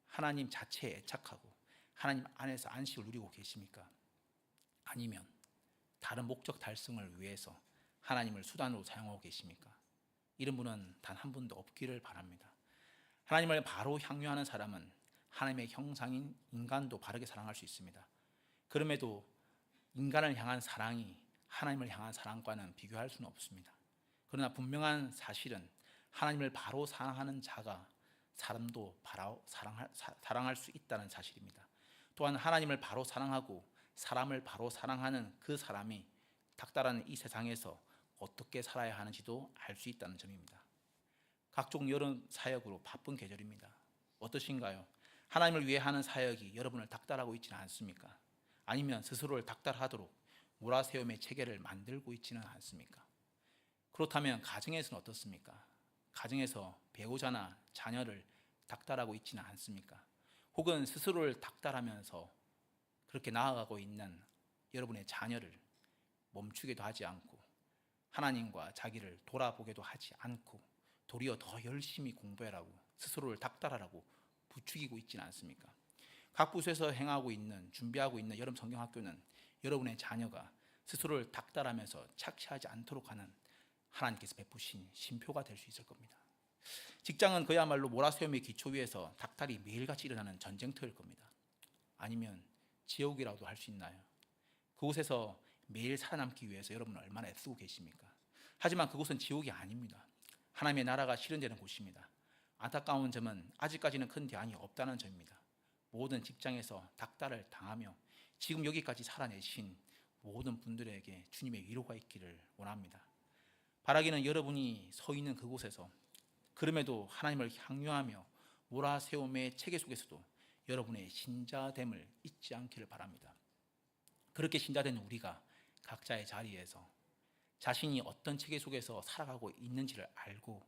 하나님 자체에 애착하고 하나님 안에서 안식을 누리고 계십니까? 아니면 다른 목적 달성을 위해서 하나님을 수단으로 사용하고 계십니까? 이런 분은 단 한 분도 없기를 바랍니다. 하나님을 바로 향유하는 사람은 하나님의 형상인 인간도 바르게 사랑할 수 있습니다. 그럼에도 인간을 향한 사랑이 하나님을 향한 사랑과는 비교할 수는 없습니다. 그러나 분명한 사실은 하나님을 바로 사랑하는 자가 사람도 바로 사랑할 수 있다는 사실입니다. 또한 하나님을 바로 사랑하고 사람을 바로 사랑하는 그 사람이 닥달하는 이 세상에서 어떻게 살아야 하는지도 알 수 있다는 점입니다. 각종 여름 사역으로 바쁜 계절입니다. 어떠신가요? 하나님을 위해 하는 사역이 여러분을 닥달하고 있지는 않습니까? 아니면 스스로를 닥달하도록 몰아세움의 체계를 만들고 있지는 않습니까? 그렇다면 가정에서는 어떻습니까? 가정에서 배우자나 자녀를 닥달하고 있지는 않습니까? 혹은 스스로를 닥달하면서 그렇게 나아가고 있는 여러분의 자녀를 멈추기도 하지 않고 하나님과 자기를 돌아보기도 하지 않고 도리어 더 열심히 공부해라고 스스로를 닥달하라고 부추기고 있지는 않습니까? 각 부서에서 행하고 있는 준비하고 있는 여름 성경학교는 여러분의 자녀가 스스로를 닥달하면서 착취하지 않도록 하는 하나님께서 베푸신 쉼표가 될 수 있을 겁니다. 직장은 그야말로 몰아세움의 기초 위에서 닥달이 매일같이 일어나는 전쟁터일 겁니다. 아니면 지옥이라도 할 수 있나요? 그곳에서 매일 살아남기 위해서 여러분은 얼마나 애쓰고 계십니까? 하지만 그곳은 지옥이 아닙니다. 하나님의 나라가 실현되는 곳입니다. 안타까운 점은 아직까지는 큰 대안이 없다는 점입니다. 모든 직장에서 닥달을 당하며 지금 여기까지 살아내신 모든 분들에게 주님의 위로가 있기를 원합니다. 바라기는 여러분이 서 있는 그곳에서 그럼에도 하나님을 향유하며 몰아세움의 체계 속에서도 여러분의 신자됨을 잊지 않기를 바랍니다. 그렇게 신자된 우리가 각자의 자리에서 자신이 어떤 체계 속에서 살아가고 있는지를 알고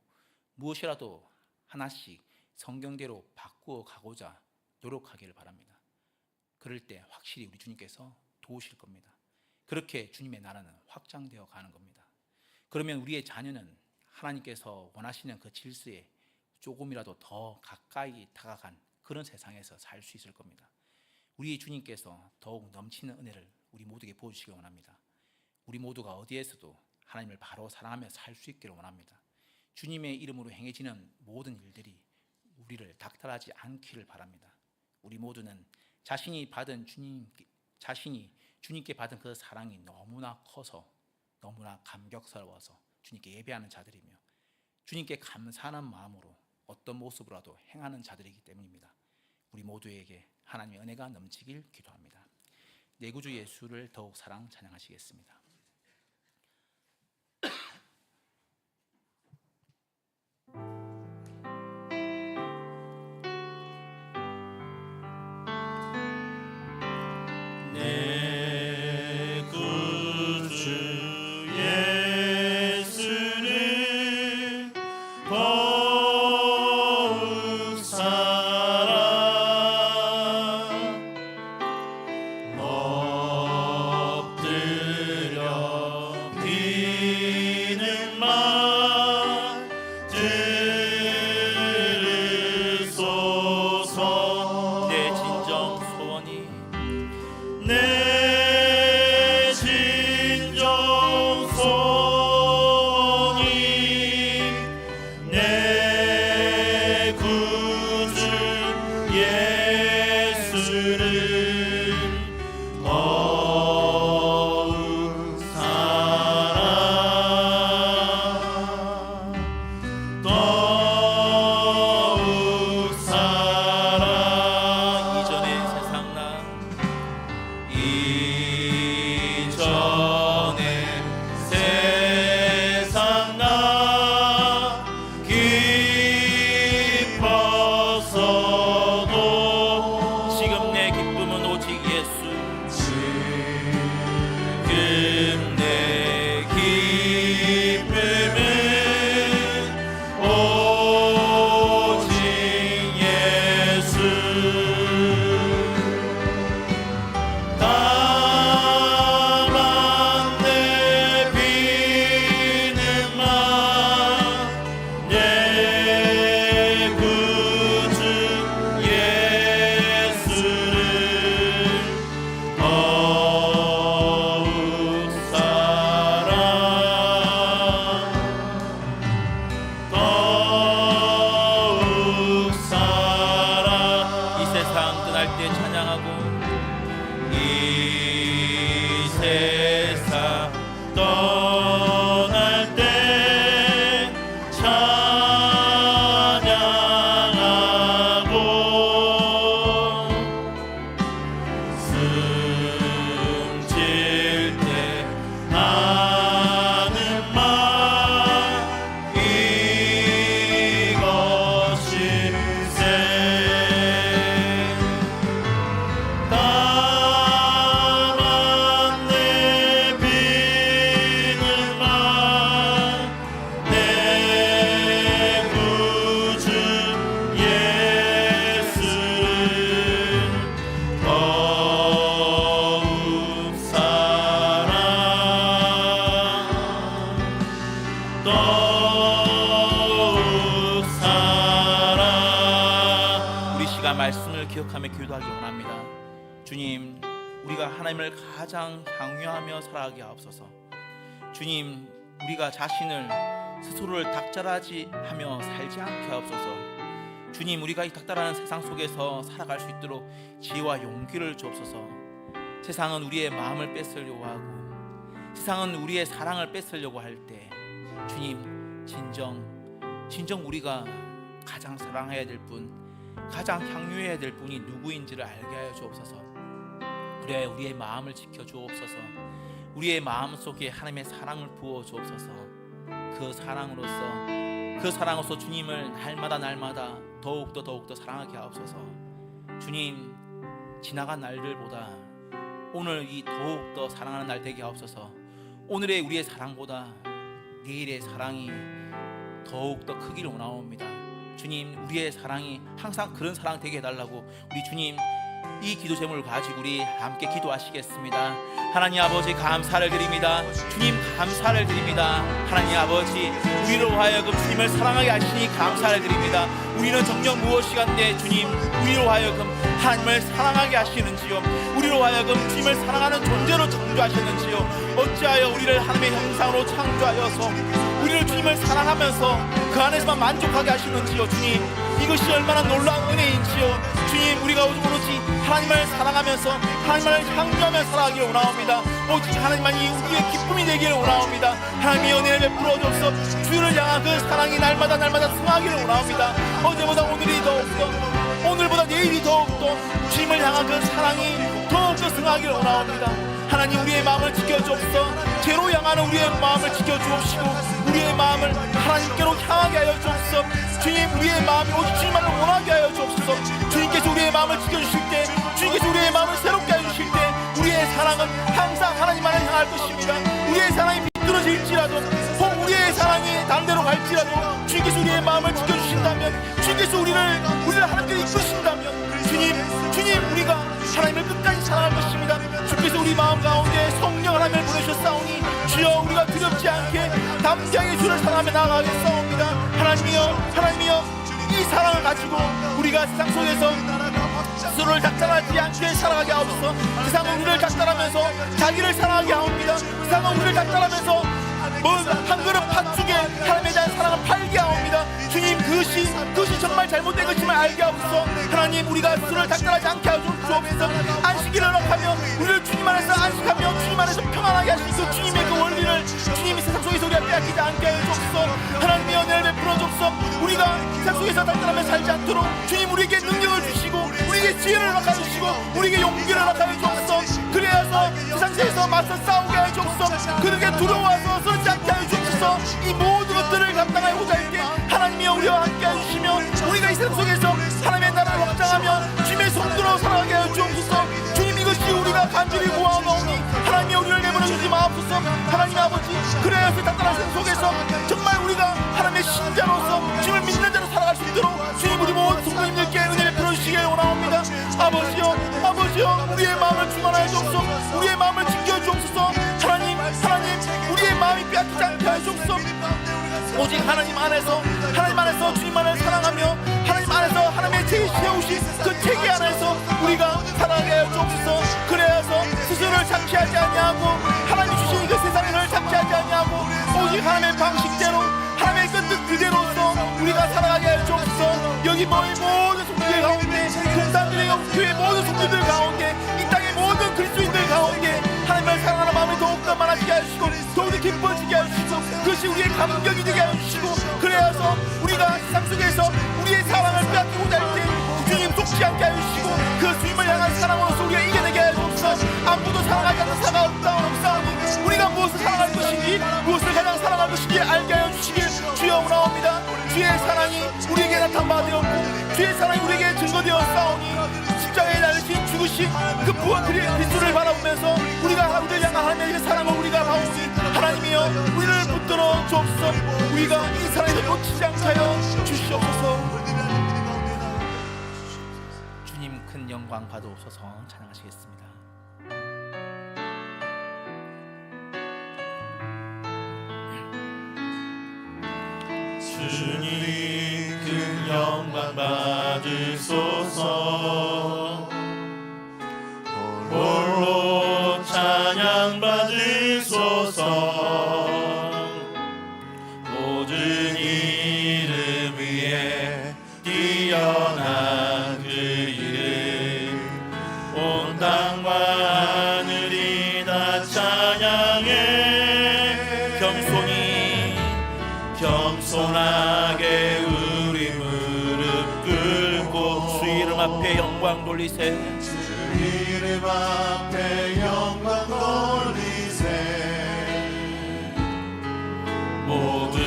무엇이라도 하나씩 성경대로 바꾸어 가고자 노력하기를 바랍니다. 그럴 때 확실히 우리 주님께서 도우실 겁니다. 그렇게 주님의 나라는 확장되어 가는 겁니다. 그러면 우리의 자녀는 하나님께서 원하시는 그 질서에 조금이라도 더 가까이 다가간 그런 세상에서 살 수 있을 겁니다. 우리 주님께서 더욱 넘치는 은혜를 우리 모두에게 부어주시기 원합니다. 우리 모두가 어디에서도 하나님을 바로 사랑하며 살 수 있기를 원합니다. 주님의 이름으로 행해지는 모든 일들이 우리를 닥달하지 않기를 바랍니다. 우리 모두는 자신이 주님께 받은 그 사랑이 너무나 커서 너무나 감격스러워서 주님께 예배하는 자들이며 주님께 감사하는 마음으로 어떤 모습으로라도 행하는 자들이기 때문입니다. 우리 모두에게 하나님의 은혜가 넘치길 기도합니다. 내 구주 예수를 더욱 사랑 찬양하시겠습니다. 내 구주 예수를 더욱 사랑 엎드려 더욱 살아. 우리 시간 말씀을 기억하며 기도하기 원합니다. 주님, 우리가 하나님을 가장 향유하며 살아가게 하옵소서. 주님, 우리가 자신을 스스로를 닥달하지 하며 살지 않게 하옵소서. 주님, 우리가 이 닥달하는 세상 속에서 살아갈 수 있도록 지혜와 용기를 주옵소서. 세상은 우리의 마음을 뺏으려고 하고 세상은 우리의 사랑을 뺏으려고 할 때 주님, 진정 우리가 가장 사랑해야 될 분, 가장 향유해야 될 분이 누구인지를 알게 하여 주옵소서. 그래 우리의 마음을 지켜 주옵소서. 우리의 마음 속에 하나님의 사랑을 부어 주옵소서. 그 사랑으로서 주님을 날마다 더욱더 사랑하게 하옵소서. 주님, 지나간 날들보다 오늘 이 더욱더 사랑하는 날 되게 하옵소서. 오늘의 우리의 사랑보다 내일의 사랑이 더욱더 크기를 원하옵니다. 주님, 우리의 사랑이 항상 그런 사랑 되게 해달라고 우리 주님 이 기도 제목을 가지고 우리 함께 기도하시겠습니다. 하나님 아버지, 감사를 드립니다. 주님, 감사를 드립니다. 하나님 아버지, 우리로 하여금 주님을 사랑하게 하시니 감사를 드립니다. 우리는 정녕 무엇이간데 주님, 우리로 하여금 하나님을 사랑하게 하시는지요, 우리로 하여금 주님을 사랑하는 존재로 창조하셨는지요, 어찌하여 우리를 하나님의 형상으로 창조하여서 우리를 주님을 사랑하면서 그 안에서만 만족하게 하시는지요. 주님, 이것이 얼마나 놀라운 은혜인지요. 주님, 우리가 오로지 하나님을 사랑하면서 하나님을 향유하며 살아가기를 원하옵니다. 오직 하나님만이 우리의 기쁨이 되기를 원하옵니다. 하나님의 은혜를 베풀어 주옵소서. 주를 향한 그 사랑이 날마다 승하기를 원하옵니다. 어제보다 오늘이 더욱더, 오늘보다 내일이 더욱더 주님을 향한 그 사랑이 더욱더 승하기를 원하옵니다. 하나님, 우리의 마음을 지켜주옵소서. 죄로 향하는 우리의 마음을 지켜주옵시고 우리의 마음을 하나님께로 향하게 하여 주옵소서. 주님, 우리의 마음이 오직 주님만을 원하게 하여 주옵소서. 주님께서 우리의 마음을 지켜주실 때, 주님께서 우리의 마음을 새롭게 해주실 때 우리의 사랑은 항상 하나님만을 향할 것입니다. 우리의 사랑이 비뚤어질지라도, 혹 우리의 사랑이 다른 데로 갈지라도 주님께서 우리의 마음을 지켜주신다면, 주님께서 우리를 하나님께 이끄신다면 주님, 우리가 하나님을 끝까지 사랑할 것입니다. 주께서 우리 마음 가운데 성령 하나님을 보내셨사오니 주여, 우리가 두렵지 않게 담대하게 주를 사랑하며 나아가겠사옵니다. 하나님이여, 이 사랑을 가지고 우리가 세상 속에서 스스로를 닥달하지 않게 살아가게 하옵소서. 세상은 우리를 닥달하면서 자기를 사랑하게 하옵니다. 세상은 우리를 닥달하면서 한 그릇 팥죽에 하나님에 대한 사랑을 팔게 하옵니다. 주님, 그것이 정말 잘못된 것임을 알게 하옵소서. 하나님, 우리가 스스로를 닥달하지 않게 하여 주옵소서. 안식일을 허락하며 우리를 주님 안에서 안식하며 주님 안에서 평안하게 하신 그 주님의 그 원리를 주님이 세상 속에서 우리가 빼앗기지 않게 하여 주옵소서. 하나님의 은혜를 베풀어 주옵소서. 우리가 세상 속에서 닥달하며 살지 않도록 주님, 우리에게 능력을 주시고 우리에게 지혜를 허락하여 주시고 우리에게 용기를 허락하여 주옵소서. 그래야서 세상에서 맞서 싸우게 하여 주옵소서. 그들에게 두려워서 서지 않게 하여 주옵소서. 이 모든 것들을 감당하고자 할 때 하나님이여, 우리와 함께 해주시며 우리가 이 세상 속에서 하나님의 나라를 확장하며 주님의 성도로 살아가게 하여 주옵소서. 주님, 이것이 우리가 간절히 구하오니 하나님이여, 우리를 내버려 주지 마옵소서. 하나님 아버지, 그래야서 닥달한 세상 속에서 정말 우리가 하나님의 신자로서 주님을 믿는 자로 살아갈 수 있도록 주님, 우리 모든 성도님들께 은혜를 베풀어주시길 원하옵니다. 아버지여, 우리의 마음을 충만하여 주옵소서. 우리의 마음을 지켜주옵소서. 하나님, 우리의 마음이 빼앗기지 않게 하여 주옵소서. 오직 하나님 안에서 주님만을 사랑하며 하나님 안에서 하나님의 세우신 그 체계 안에서 우리가 살아가게 하여 주옵소서. 그래서 스스로를 착취하지 아니하고 하나님 주신 그 세상을 착취하지 아니하고 오직 하나님의 방식대로 하나님의 뜻 그대로서 우리가 살아가게 하여 주옵소서. 여기 모인 모든 성도들 가운데, 동산들의 교회 모든 성도들 가운데, 이 땅의 모든 그리스도인들 가운데 하나님을 사랑하는 마음이 더욱더 많아지게 하시고 더욱더 기뻐지게 하시고 그것이 우리의 감격이 되게 하시고, 그래서 우리가 세상 속에서 우리의 사랑을 빼앗기고자 할 때 주님 속지 않게 하시고 그 주님을 향한 사랑으로서 우리가 이겨내게 하옵소서. 아무도 사랑하지 않는 사가 없사오니 우리가 무엇을 사랑할 것인지, 무엇을 가장 사랑할 것인지 알게 하여 주시길 주여 원하옵니다. 주의 사랑이 우리에게 나타나되었고 주의 사랑이 우리에게 증거되었사오니 십자가에 달리신 죽으신 그 부활 그리스도를 바라보면서 우리가 우리를 향한 하나님의 사랑을 우리가 바오니 하나님이여, 우리를 붙들어 주옵소서. 우리가 이 사랑에서 놓치지 않게 하여 주시옵소서. 주님, 큰 영광 받으옵소서. 찬양하시겠습니다. 주님 큰 영광 받으소서. 홀로 찬양 받으소서. 모든 이름 위에 뛰어난 그 이름, 온 땅과 하늘이 다 찬양해. 겸손하게 우리 무릎 꿇고 주 이름 앞에 영광 돌리세. 주 이름 앞에 영광 돌리세. 모두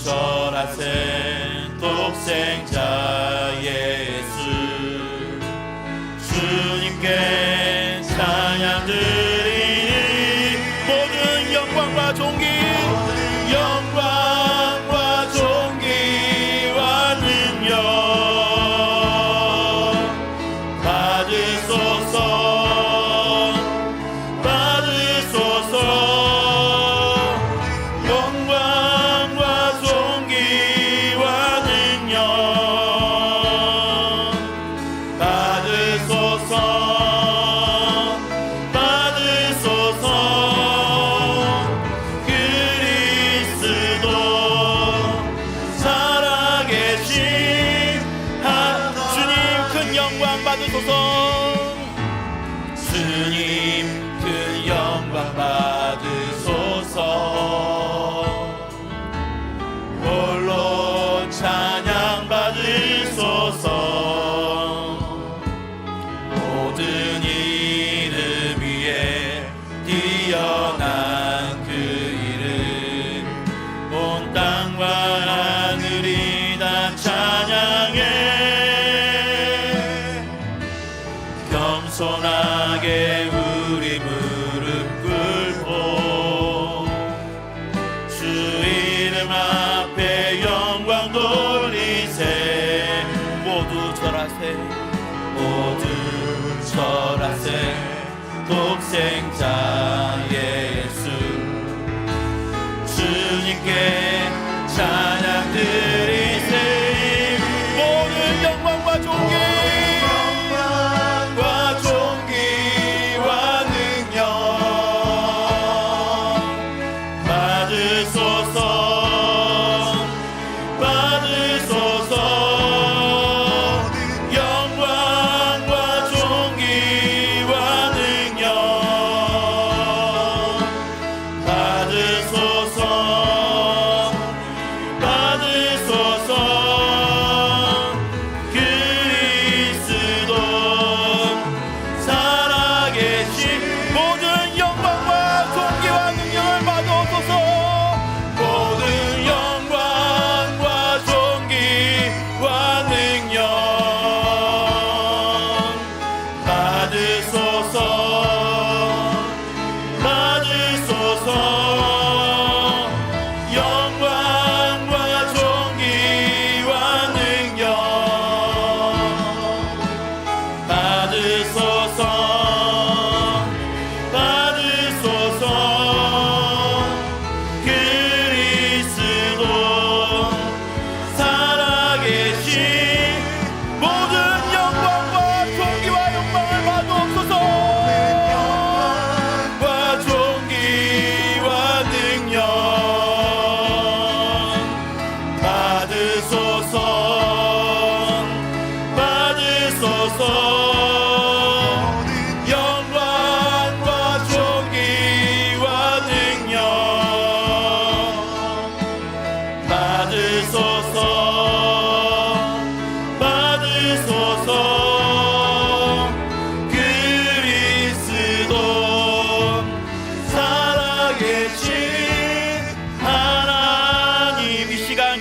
절하세. 독생자 예수 주님께 찬양 드리니 모든 영광과 존귀, 영광과 존귀와 능력 받으소서. 영광과 존귀와 능력 받으소서. 주님 그 영광 받으소서. 홀로 찬양 받으소서. 모든 이름 위에 뛰어난 그 이름, 온 땅과 하늘이 다 찬양해. 겸손하게 우리 무릎 꿇고 주 이름 앞에 영광 돌리세. 모두 절하세. 모두 절하세. 독생자 예수 주님께 찬양 드리세. 모든 영광과 존귀,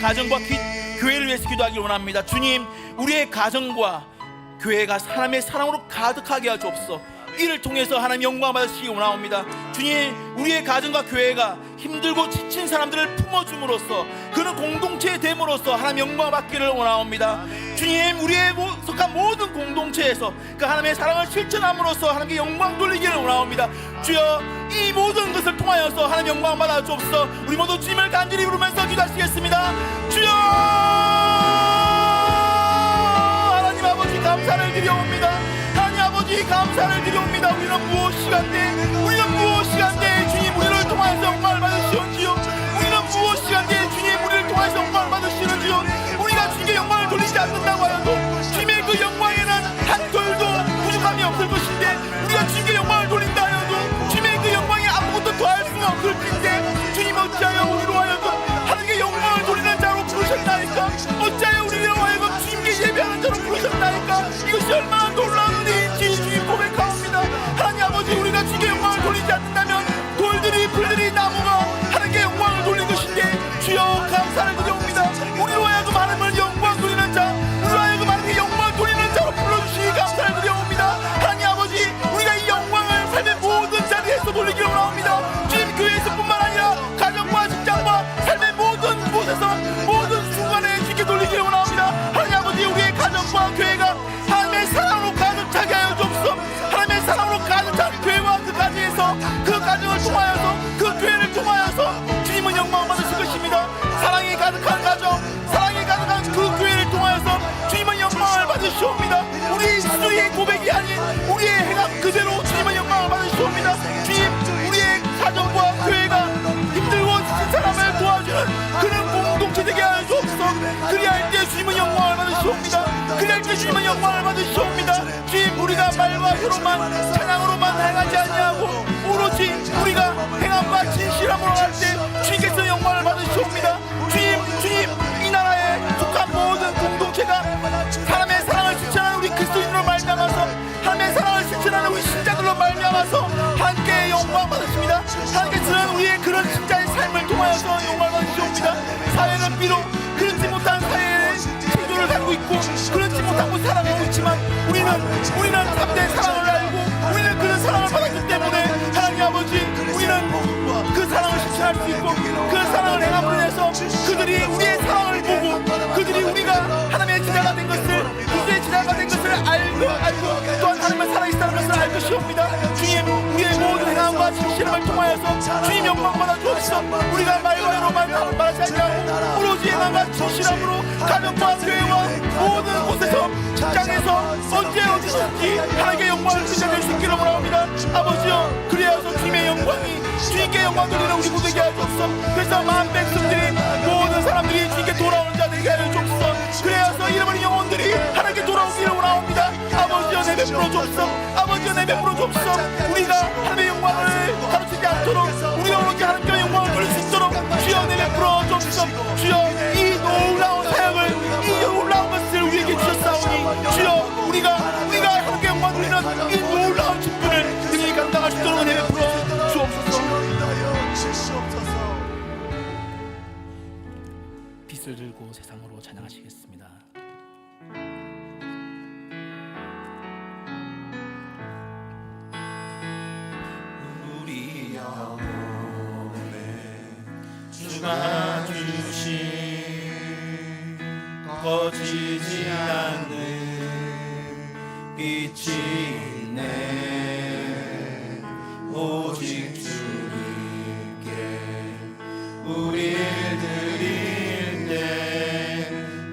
가정과 교회를 위해서 기도하기 원합니다. 주님, 우리의 가정과 교회가 사람의 사랑으로 가득하게 하옵소서. 이를 통해서 하나님 영광 받으시기 원하옵니다. 주님, 우리의 가정과 교회가 힘들고 지친 사람들을 품어줌으로써 그는 공동체에 됨으로써 하나님 영광 받기를 원하옵니다. 주님, 우리의 속한 모든 공동체에서 그 하나님의 사랑을 실천함으로써 하나님께 영광 돌리기를 원하옵니다. 주여, 이 모든 것을 통하여서 하나님 영광 받아 주옵소서. 우리 모두 주님을 간절히 부르면서 기도하시겠습니다. 주여 하나님 아버지 감사를 드려옵니다. 하나님 아버지 감사를 드려옵니다. 우리는 무엇이간데 주님 우리를 통하여서 영광을 받으시온지요. 우리는 무엇이간데 주님 우리를 통하여서 영광을 받으시는지요. 우리가 주님께 영광을 돌리지 않는다고 하여도 주님의 그 영광에는 한 돌도 부족함이 없을 것인데, 우리가 주님께 영광을 돌린다 하여도 주님의 그 영광에 아무것도 더할 수는 없을 텐데, 주님 어찌하여 우리로 하여금 하나님께 영광을 돌리는 자로 부르셨나이까? 어찌하여 우리로 하여금 주님께 예배하는 자로 부르셨나이까? 이것이 얼마나 놀라운 일인지 주님 고백하옵니다. 하나님 아버지, 우리가 주님께 영광을 돌리지 않는다면 돌들이 풀들이 나무가 하나님께 영광을 돌린 것인데, 주여 감사를 드려옵니다. 우리로 하여금 하나님을 영광 돌리는 자, 우리로 하여금 하나님께 영광 돌리는 자로 불러주시니 감사를 드려옵니다. 하나님 아버지, 우리가 이 영광을 삶의 모든 자리에서 돌리기를 원합니다. 주님 교회에서 뿐만 아니라 가정과 직장과 삶의 모든 곳에서 모든 순간에 주님께 돌리기를 원합니다. 하나님 아버지, 우리의 가정과 교회가 하나님의 사랑으로 가득 차게 하여 주옵소서. 하나님의 사랑으로 가득 찬 교회와 그 가정에서, 그 가정을 통하여서, 그 교회를 통하여서 주님은 영광을 받으실 것입니다. 사랑이 가득한 가정, 사랑이 가득한 그 교회를 통하여서 주님은 영광을 받으시옵니다. 우리 수의 고백이 아닌 우리의 행함 그대로 주님은 영광을 받으시옵니다. 주님, 우리의 가정과 교회가 힘들고 지친 사람을 도와주는 그런 공동체 되게 하여 주옵소서. 그리할 때 주님은 영광을 받으시옵니다. 그리할 때 주님은 영광을 받으시옵니다. 주님, 우리가 말과 혀로만 찬양으로만 행하지 아니하고 오로지 우리가 행함과 진실함으로 할 때 주님께서 영광을 받으시옵니다. 주님, 이 나라에 속한 모든 공동체가 사람의 사랑을 실천하는 우리 그리스도인으로 말미암아서, 하나님의 사랑을 실천하는 우리 신자들로 말미암아서 함께 영광 받으십니다. 하나님께서는 우리의 그런 신자의 삶을 통하여서 영광을 받으시옵니다. 사회는 비록 그렇지 못한 사회의 태도를 갖고 있고 그렇지 못하고 살아가고 있지만 우리는 참된 사랑을 알고 우리는 그런 사랑을 받았기 때문에 하나님 아버지, 우리는 그 사랑을 실천할 수 있고 그 사랑을 행함으로 인해서 그들이 우리의 사랑을 보고 그들이 우리가 하나님의 지자가 된 것을, 그리스도의 지자가 된 것을 알고 또한 하나님의 살아있다는 것을 알 것이옵니다. 주님, 우리의 모든 행함과 진실함을 통하여서 주님 영광 받아 주옵소서. 우리가 말로만 말하지 아니하고 오로지 행함과 진실함으로 가정과 교회와 모든 곳에서, 직장에서 언제든지 하나님의 영광을 드러낼 수 있기를 원합니다. 아버지여, 그리하여서 주님의 영광이 주님께 영광 돌리는 우리 모두에게 하여 주옵소서. 그래서 마음 백성들이, 모든 사람들이 주님께 돌아오는 자들에게 하여 주옵소서. 그래서 잃어버린 영혼들이 하나님께 돌아오기를 원합니다. 아버지여, 내 베풀어 주옵소서. 아버지여, 내 베풀어 주옵소서. 우리가 하나님의 영광을 가르치지 않도록, 우리가 오로지 하나님께 영광을 돌릴 수 있도록 주여 내 베풀어 주옵소서. 주여, 이 놀라운 사역을, 이 놀라운 것을 우리에게 주셨사오니 주여, 우리가 하나님께 영광 돌리는 이 놀라운 직분을 능히 감당할 수 있도록 내 베풀어 주옵소서. 빛을 들고 세상으로 찬양하시겠습니다. 우리 영혼에 주가 주신 꺼지지 않는 빛이 있네. 오직 주님께 우릴 드릴 때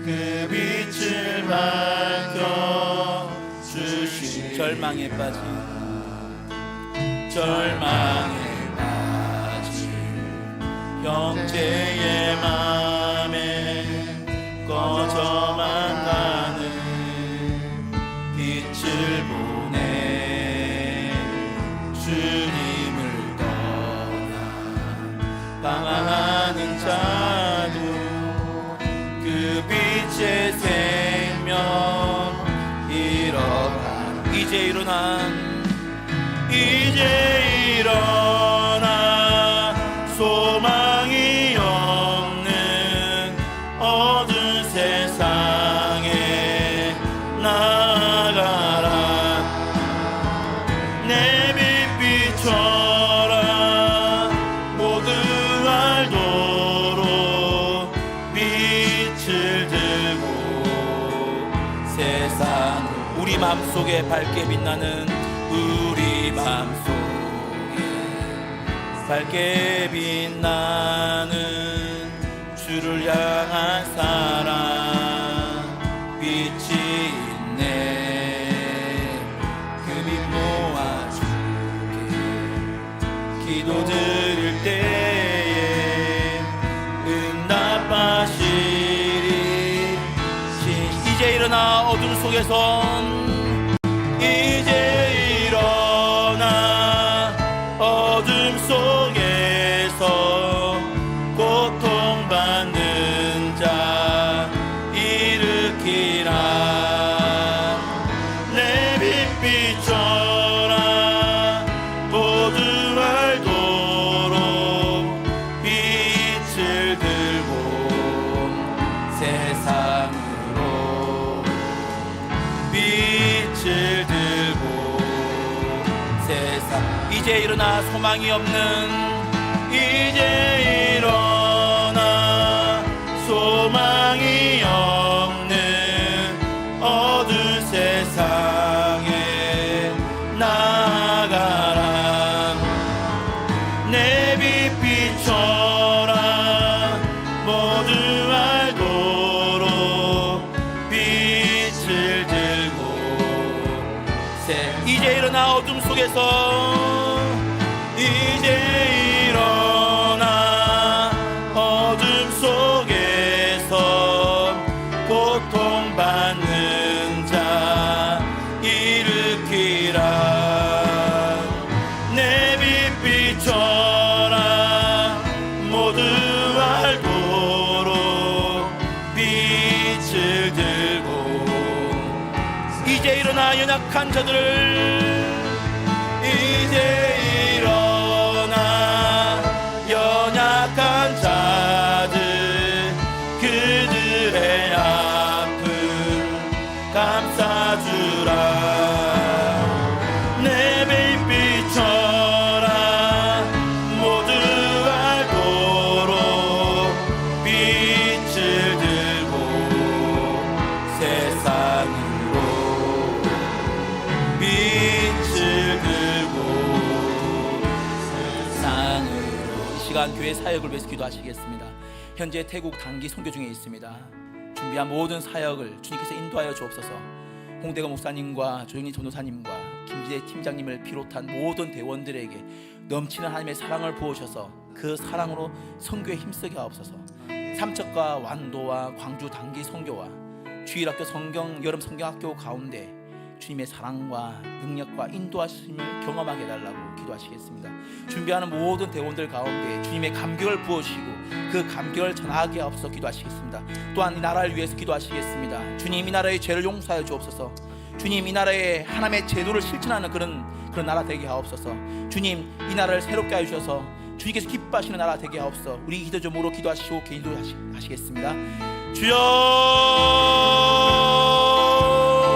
그 빛을 밝혀 주신, 절망에 빠진 형제의 맘에 꺼져만 가는 빛을 보내. 주님을 떠나 방황하는 자도 그 빛의 생명 이제 일어나 소망이 없는 어두운 세상에 나아가라. 내 빛 비춰라. 모두 알도록 빛을 들고 세상 우리 마음속에 밝게 빛나는 우리 마음속에 밝게 빛나는 주 주를 향한 사랑 빛이 있네. 금이 모아줄게. 기도 드릴 때에 응답하시리. 이제 일어나 어둠 속에선 이제 일어나 어둠 속에서 고통받는 자 일으키라. 내 빛 비춰라. 모두 알도록 빛을 들고 세상으로 빛을 들고 세상. 이제 일어나 소망이 없는 이제 일어나 소망이 없는 어두운 세상에 나아가라. 내 빛 비춰라. 모두 알도록 빛을 들고 이제 일어나 어둠 속에서 이제 일어나 어둠 속에서 고통받는 자 일으키라. 내 빛 비춰라. 모두 알도록 빛을 들고 이제 일어나 연약한 자들을 이제 일어나 연약한 자들 그들의 아픔 감싸주라. 내 빛 비춰라. 모두 알도록 빛을 들고 세상으로 빛을 들고 세상으로. 이 시간 교회 사역을 위해서 기도하시겠습니다. 현재 태국 단기 선교 중에 있습니다. 준비한 모든 사역을 주님께서 인도하여 주옵소서. 홍대거 목사님과 조영희 전도사님과 김지대 팀장님을 비롯한 모든 대원들에게 넘치는 하나님의 사랑을 부으셔서 그 사랑으로 선교에 힘쓰게 하옵소서. 삼척과 완도와 광주 단기 선교와 주일학교 여름 성경학교 가운데 주님의 사랑과 능력과 인도하심을 경험하게 해달라고 기도하시겠습니다. 준비하는 모든 대원들 가운데 주님의 감격을 부어주시고 그 감격을 전하게 하옵소서 기도하시겠습니다. 또한 이 나라를 위해서 기도하시겠습니다. 주님, 이 나라의 죄를 용서하여 주옵소서. 주님, 이 나라에 하나님의 제도를 실천하는 그런 나라 되게 하옵소서. 주님, 이 나라를 새롭게 하셔서 주님께서 기뻐하시는 나라 되게 하옵소서. 우리 기도 제목으로 기도하시고 기도하시겠습니다. 주여,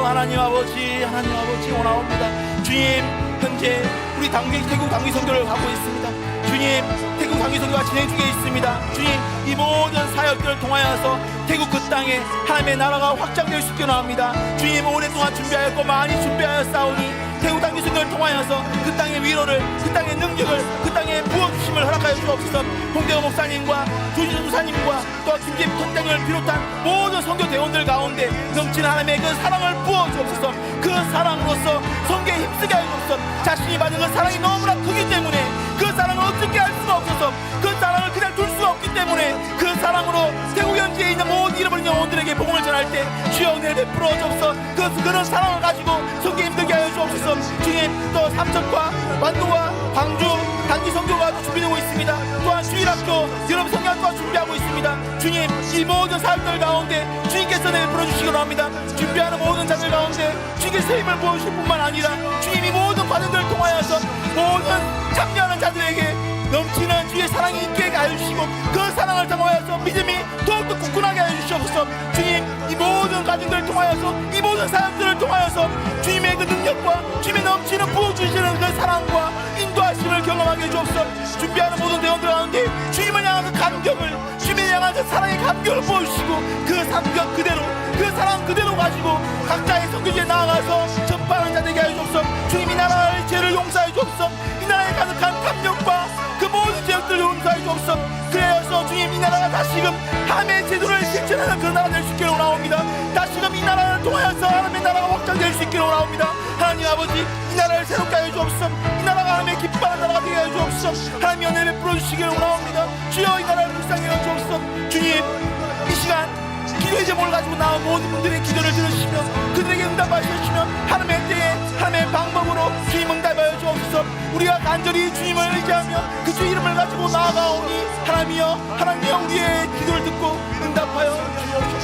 하나님 아버지 원하옵니다. 주님, 현재 우리 태국 단기 선교를 하고 있습니다. 주님, 태국 단기 선교가 진행 중에 있습니다. 주님, 이 모든 사역들을 통하여서 태국 그 땅에 하나님의 나라가 확장될 수 있게 나옵니다. 주님, 오랫동안 준비하였고 많이 준비하였사오니 태국 단기 선교를 통하여서 그 땅의 위로를, 그 땅의 능력을, 그 땅에 부어주심을 허락하여 주옵소서. 홍대호 목사님과 조진호 목사님과 또 김재입 통장을 비롯한 모든 선교 대원들 가운데 넘치는 하나님의 그 사랑을 부어주옵소서. 그 사랑으로서 선교에 힘쓰게 하여 주옵소서. 자신이 받은 그 사랑이 너무나 크기 때문에 그 사랑을 어떻게 할 수가 없어서 그 사랑을 그냥 둘 수가 없기 때문에 그 사랑으로 태국 현지에 있는 모든 잃어버린 영혼들에게 복음을 전할 때 주여 은혜를 베풀어 주옵소서. 그런 사랑을 가지고 선교에 힘들게 하여 주옵소서. 주님, 또 삼척과 완도와 광주 단기 선교가 또 준비되고 있습니다. 또한 주일학교 여름 성경학교가 준비하고 있습니다. 주님, 이 모든 사역들 가운데 주님께서 은혜를 베풀어 주시기 바랍니다. 준비하는 모든 자들 가운데 주님께서 힘을 부어주실 뿐만 아니라 주님, 이 모든 과정들을 통하여서 모든 참여하는 자들에게 넘치는 주의 사랑이 있게 하여 주시고 그 사랑을 통하여서 믿음이 더욱더 굳건하게 하여 주시옵소서. 주님, 이 모든 가정들을 통하여서 이 모든 사역들을 통하여서 주님의 그 능력과 주님의 넘치는 부어주시는 그 사랑과 인도하심을 경험하게 해주옵소서. 준비하는 모든 대원들 가운데 주님을 향한 그 감격을, 주님을 향한 그 사랑의 감격을 보여주시고 그 감격 그대로, 그 사랑 그대로 가지고 각자의 선교지에 나아가서 전파하는 자 되게 하여 주옵소서. 주님, 이 나라의 죄를 용서해 주옵소서. 이 나라에 가득한 탐욕과 그 모든 죄악들을 용서해 주옵소서. 그래서 주님 이 나라가 다시금 하나님의 제도를 실천하는 그런 나라가 될 수 있기를 원하옵니다. 다시금 이 나라를 통하여서 하나님의 나라가 확장될 수 있기를 원하옵니다. 하나님 아버지 이 나라를 새롭게 하여 주옵소서. 이 나라가 하나님의 기뻐하는 나라가 되게 하여 주옵소서. 하나님 연애 베풀어 주시기를 원하옵니다. 주여 이 나라를 불쌍히 하여 주옵소서. 주님 이 시간 기도의 제목을 가지고 나온 모든 분들의 기도를 들으시며 그들에게 응답하시며 하나님의 때에 하나님의 방법으로 주님 응답하여 주옵소서. 우리가 간절히 주님을 의지하며 그 주 이름을 가지고 나아가오니 하나님이여 우리의 기도를 듣고 응답하여 주옵소서.